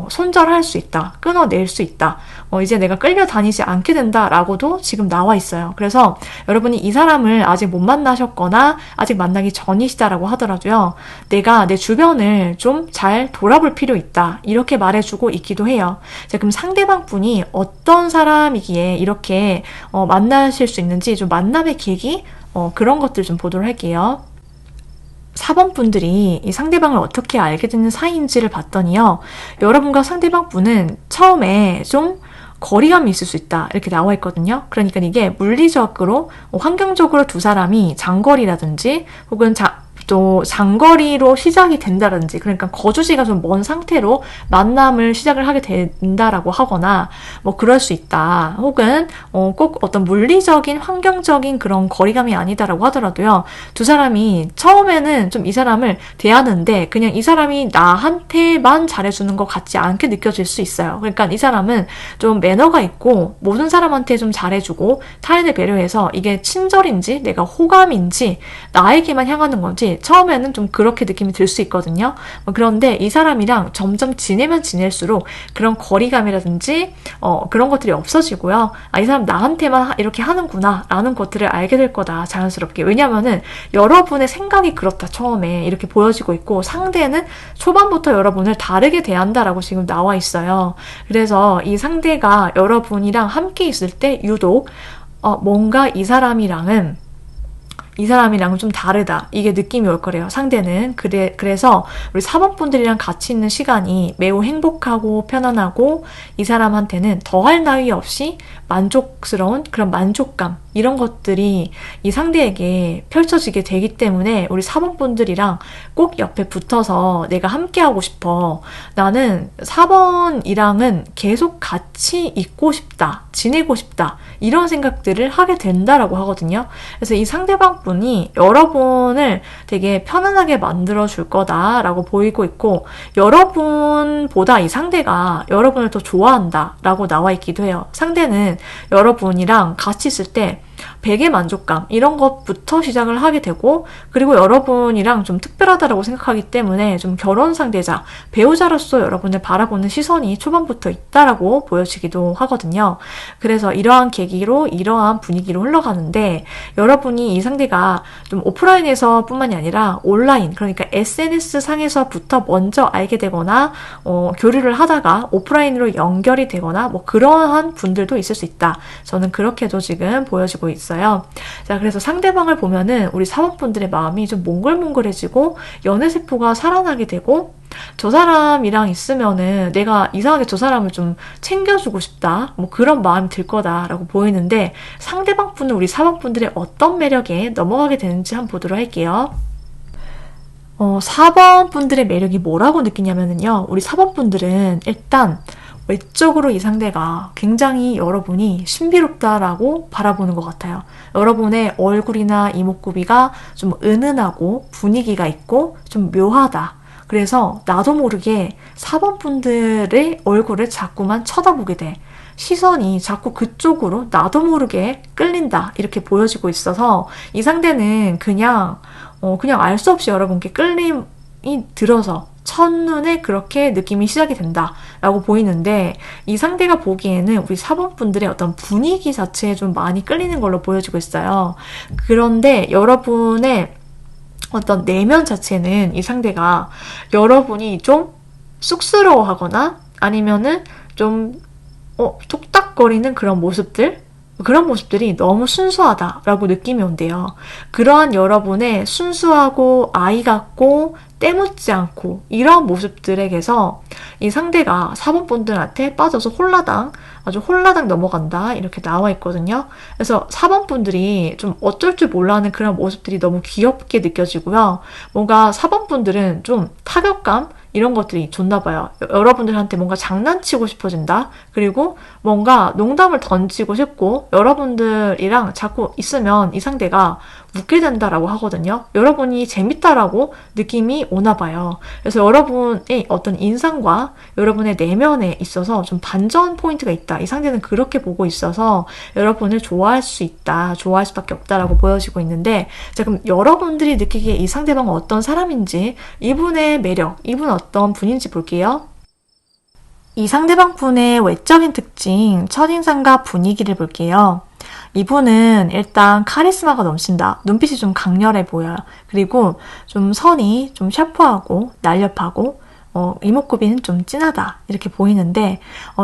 손절할 수 있다. 끊어낼 수 있다. 이제 내가 끌려다니지 않게 된다라고도 지금 나와 있어요. 그래서 여러분이 이 사람을 아직 못 만나셨거나 아직 만나기 전이시다라고 하더라도요. 내가 내 주변을 좀 잘 돌아볼 필요 있다. 이렇게 말해주고 있기도 해요. 자, 그럼 상대방 분이 어떤 사람이기에 이렇게 만나실 수 있는지 좀 만남의 계기 그런 것들 좀 보도록 할게요. 4번 분들이 이 상대방을 어떻게 알게 되는 사이인지를 봤더니요. 여러분과 상대방 분은 처음에 좀 거리감이 있을 수 있다. 이렇게 나와 있거든요. 그러니까 이게 물리적으로, 환경적으로 두 사람이 장거리라든지 혹은 또 장거리로 시작이 된다든지, 그러니까 거주지가 좀 먼 상태로 만남을 시작을 하게 된다라고 하거나 뭐 그럴 수 있다. 혹은 꼭 어떤 물리적인 환경적인 그런 거리감이 아니다라고 하더라도요, 두 사람이 처음에는 좀 이 사람을 대하는데 그냥 이 사람이 나한테만 잘해주는 것 같지 않게 느껴질 수 있어요. 그러니까 이 사람은 좀 매너가 있고 모든 사람한테 좀 잘해주고 타인을 배려해서 이게 친절인지 내가 호감인지 나에게만 향하는 건지 처음에는 좀 그렇게 느낌이 들 수 있거든요. 그런데 이 사람이랑 점점 지내면 지낼수록 그런 거리감이라든지 그런 것들이 없어지고요. 이 사람 나한테만 이렇게 하는구나 라는 것들을 알게 될 거다, 자연스럽게. 왜냐면은 여러분의 생각이 그렇다, 처음에 이렇게 보여지고 있고 상대는 초반부터 여러분을 다르게 대한다라고 지금 나와 있어요. 그래서 이 상대가 여러분이랑 함께 있을 때 유독 뭔가 이 사람이랑은 좀 다르다, 이게 느낌이 올 거래요, 상대는. 그래서 우리 4번분들이랑 같이 있는 시간이 매우 행복하고 편안하고 이 사람한테는 더할 나위 없이 만족스러운 그런 만족감, 이런 것들이 이 상대에게 펼쳐지게 되기 때문에 우리 4번분들이랑 꼭 옆에 붙어서 내가 함께하고 싶어, 나는 4번이랑은 계속 같이 있고 싶다, 지내고 싶다, 이런 생각들을 하게 된다라고 하거든요. 그래서 이 상대방 분이 여러분을 되게 편안하게 만들어줄 거다라고 보이고 있고, 여러분보다 이 상대가 여러분을 더 좋아한다 라고 나와 있기도 해요. 상대는 여러분이랑 같이 있을 때 베개 만족감, 이런 것부터 시작을 하게 되고, 그리고 여러분이랑 좀 특별하다라고 생각하기 때문에 좀 결혼 상대자, 배우자로서 여러분을 바라보는 시선이 초반부터 있다라고 보여지기도 하거든요. 그래서 이러한 계기로 이러한 분위기로 흘러가는데, 여러분이 이 상대가 좀 오프라인에서 뿐만이 아니라 온라인, 그러니까 SNS 상에서부터 먼저 알게 되거나 교류를 하다가 오프라인으로 연결이 되거나 뭐 그러한 분들도 있을 수 있다. 저는 그렇게도 지금 보여지고 있어요. 자, 그래서 상대방을 보면은 우리 4번분들의 마음이 좀 몽글몽글해지고 연애세포가 살아나게 되고, 저 사람이랑 있으면은 내가 이상하게 저 사람을 좀 챙겨주고 싶다, 뭐 그런 마음이 들 거다라고 보이는데, 상대방 분은 우리 4번분들의 어떤 매력에 넘어가게 되는지 한번 보도록 할게요. 4번분들의 매력이 뭐라고 느끼냐면요, 우리 4번분들은 일단 외적으로 이 상대가 굉장히 여러분이 신비롭다라고 바라보는 것 같아요. 여러분의 얼굴이나 이목구비가 좀 은은하고 분위기가 있고 좀 묘하다. 그래서 나도 모르게 4번분들의 얼굴을 자꾸만 쳐다보게 돼. 시선이 자꾸 그쪽으로 나도 모르게 끌린다, 이렇게 보여지고 있어서 이 상대는 그냥 알 수 없이 여러분께 끌림이 들어서 첫눈에 그렇게 느낌이 시작이 된다라고 보이는데, 이 상대가 보기에는 우리 4번분들의 어떤 분위기 자체에 좀 많이 끌리는 걸로 보여지고 있어요. 그런데 여러분의 어떤 내면 자체는 이 상대가 여러분이 좀 쑥스러워하거나 아니면은 좀 톡딱거리는 그런 모습들이 너무 순수하다라고 느낌이 온대요. 그러한 여러분의 순수하고 아이 같고 때묻지 않고 이런 모습들에게서 이 상대가 4번분들한테 빠져서 아주 홀라당 넘어간다, 이렇게 나와 있거든요. 그래서 4번분들이 좀 어쩔 줄 몰라 하는 그런 모습들이 너무 귀엽게 느껴지고요. 뭔가 4번분들은 좀 타격감, 이런 것들이 좋나 봐요. 여러분들한테 뭔가 장난치고 싶어진다. 그리고 뭔가 농담을 던지고 싶고, 여러분들이랑 자꾸 있으면 이 상대가 웃게 된다라고 하거든요. 여러분이 재밌다라고 느낌이 오나 봐요. 그래서 여러분의 어떤 인상과 여러분의 내면에 있어서 좀 반전 포인트가 있다, 이 상대는 그렇게 보고 있어서 여러분을 좋아할 수 있다, 좋아할 수밖에 없다라고 보여지고 있는데, 자, 그럼 여러분들이 느끼기에 이 상대방은 어떤 사람인지, 이분의 매력, 이분은 어떤 분인지 볼게요. 이 상대방 분의 외적인 특징, 첫인상과 분위기를 볼게요. 이분은 일단 카리스마가 넘친다. 눈빛이 좀 강렬해 보여요. 그리고 좀 선이 좀 샤프하고 날렵하고 이목구비는 좀 진하다, 이렇게 보이는데,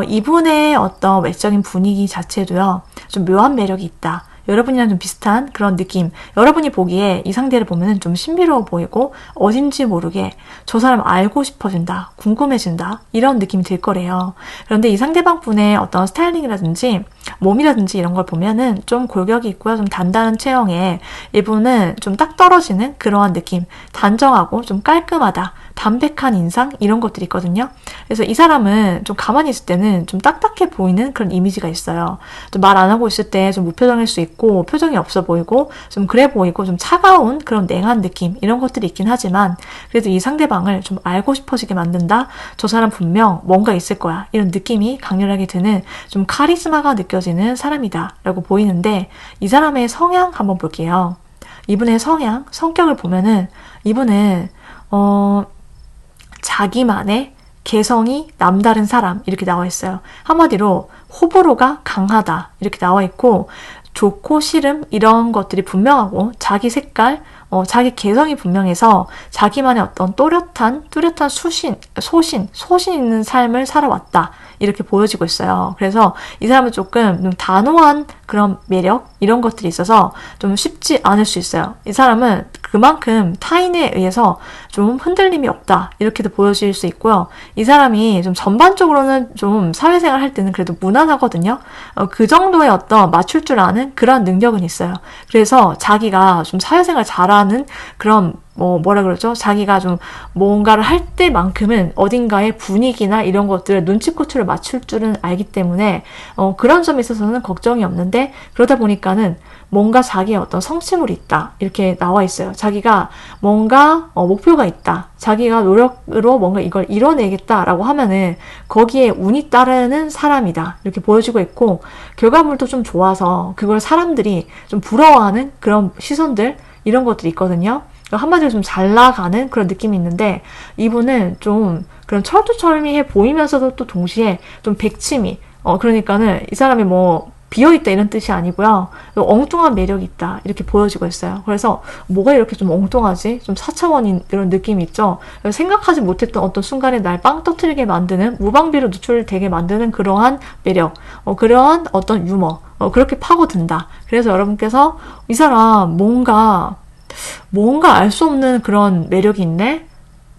이분의 어떤 외적인 분위기 자체도요, 좀 묘한 매력이 있다. 여러분이랑 좀 비슷한 그런 느낌. 여러분이 보기에 이 상대를 보면은 좀 신비로워 보이고 어딘지 모르게 저 사람 알고 싶어진다, 궁금해진다 이런 느낌이 들 거래요. 그런데 이 상대방 분의 어떤 스타일링이라든지 몸이라든지 이런 걸 보면은 좀 골격이 있고요. 좀 단단한 체형에 이분은 좀 딱 떨어지는 그러한 느낌. 단정하고 좀 깔끔하다. 담백한 인상 이런 것들이 있거든요. 그래서 이 사람은 좀 가만히 있을 때는 좀 딱딱해 보이는 그런 이미지가 있어요. 좀 말 안 하고 있을 때 좀 무표정일 수 있고 표정이 없어 보이고 좀 그래 보이고 좀 차가운 그런 냉한 느낌 이런 것들이 있긴 하지만 그래도 이 상대방을 좀 알고 싶어지게 만든다. 저 사람 분명 뭔가 있을 거야. 이런 느낌이 강렬하게 드는 좀 카리스마가 느껴지는 사람이다 라고 보이는데 이 사람의 성향 한번 볼게요. 이분의 성향, 성격을 보면은 이분은 자기만의 개성이 남다른 사람 이렇게 나와 있어요. 한마디로 호불호가 강하다 이렇게 나와 있고 좋고 싫음 이런 것들이 분명하고 자기 색깔, 자기 개성이 분명해서 자기만의 어떤 또렷한 소신 있는 삶을 살아왔다. 이렇게 보여지고 있어요. 그래서 이 사람은 조금 좀 단호한 그런 매력 이런 것들이 있어서 좀 쉽지 않을 수 있어요. 이 사람은 그만큼 타인에 의해서 좀 흔들림이 없다 이렇게도 보여질 수 있고요. 이 사람이 좀 전반적으로는 좀 사회생활 할 때는 그래도 무난하거든요. 그 정도의 어떤 맞출 줄 아는 그런 능력은 있어요. 그래서 자기가 좀 사회생활 잘하는 그런 뭐라 그러죠? 자기가 좀 뭔가를 할 때만큼은 어딘가의 분위기나 이런 것들을 눈치코치를 맞출 줄은 알기 때문에 그런 점에 있어서는 걱정이 없는데 그러다 보니까는 뭔가 자기의 어떤 성취물이 있다 이렇게 나와 있어요. 자기가 뭔가 목표가 있다. 자기가 노력으로 뭔가 이걸 이뤄내겠다라고 하면은 거기에 운이 따르는 사람이다 이렇게 보여지고 있고 결과물도 좀 좋아서 그걸 사람들이 좀 부러워하는 그런 시선들 이런 것들이 있거든요. 한마디로 좀 잘 나가는 그런 느낌이 있는데 이분은 좀 그런 철두철미해 보이면서도 또 동시에 좀 백치미 그러니까는 이 사람이 뭐 비어있다 이런 뜻이 아니고요. 엉뚱한 매력이 있다 이렇게 보여지고 있어요. 그래서 뭐가 이렇게 좀 엉뚱하지? 좀 사차원인 이런 느낌이 있죠. 생각하지 못했던 어떤 순간에 날 빵 터트리게 만드는 무방비로 노출되게 만드는 그러한 매력 그러한 어떤 유머 그렇게 파고든다. 그래서 여러분께서 이 사람 뭔가 알 수 없는 그런 매력이 있네?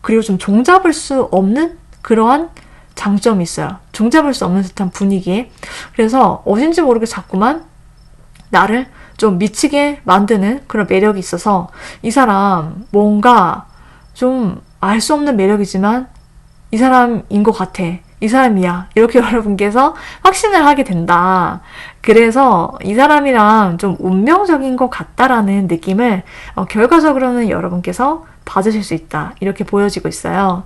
그리고 좀 종잡을 수 없는 그러한 장점이 있어요. 종잡을 수 없는 듯한 분위기에. 그래서 어딘지 모르게 자꾸만 나를 좀 미치게 만드는 그런 매력이 있어서 이 사람 뭔가 좀 알 수 없는 매력이지만 이 사람인 것 같아. 이 사람이야. 이렇게 여러분께서 확신을 하게 된다. 그래서 이 사람이랑 좀 운명적인 것 같다라는 느낌을 결과적으로는 여러분께서 받으실 수 있다. 이렇게 보여지고 있어요.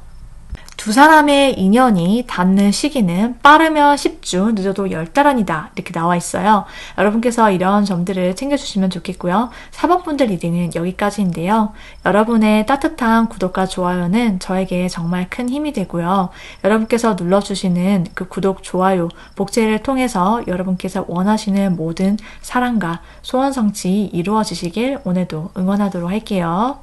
두 사람의 인연이 닿는 시기는 빠르면 10주, 늦어도 10달 안이다. 이렇게 나와 있어요. 여러분께서 이런 점들을 챙겨주시면 좋겠고요. 4번분들 리딩은 여기까지인데요. 여러분의 따뜻한 구독과 좋아요는 저에게 정말 큰 힘이 되고요. 여러분께서 눌러주시는 그 구독, 좋아요, 복제를 통해서 여러분께서 원하시는 모든 사랑과 소원 성취 이루어지시길 오늘도 응원하도록 할게요.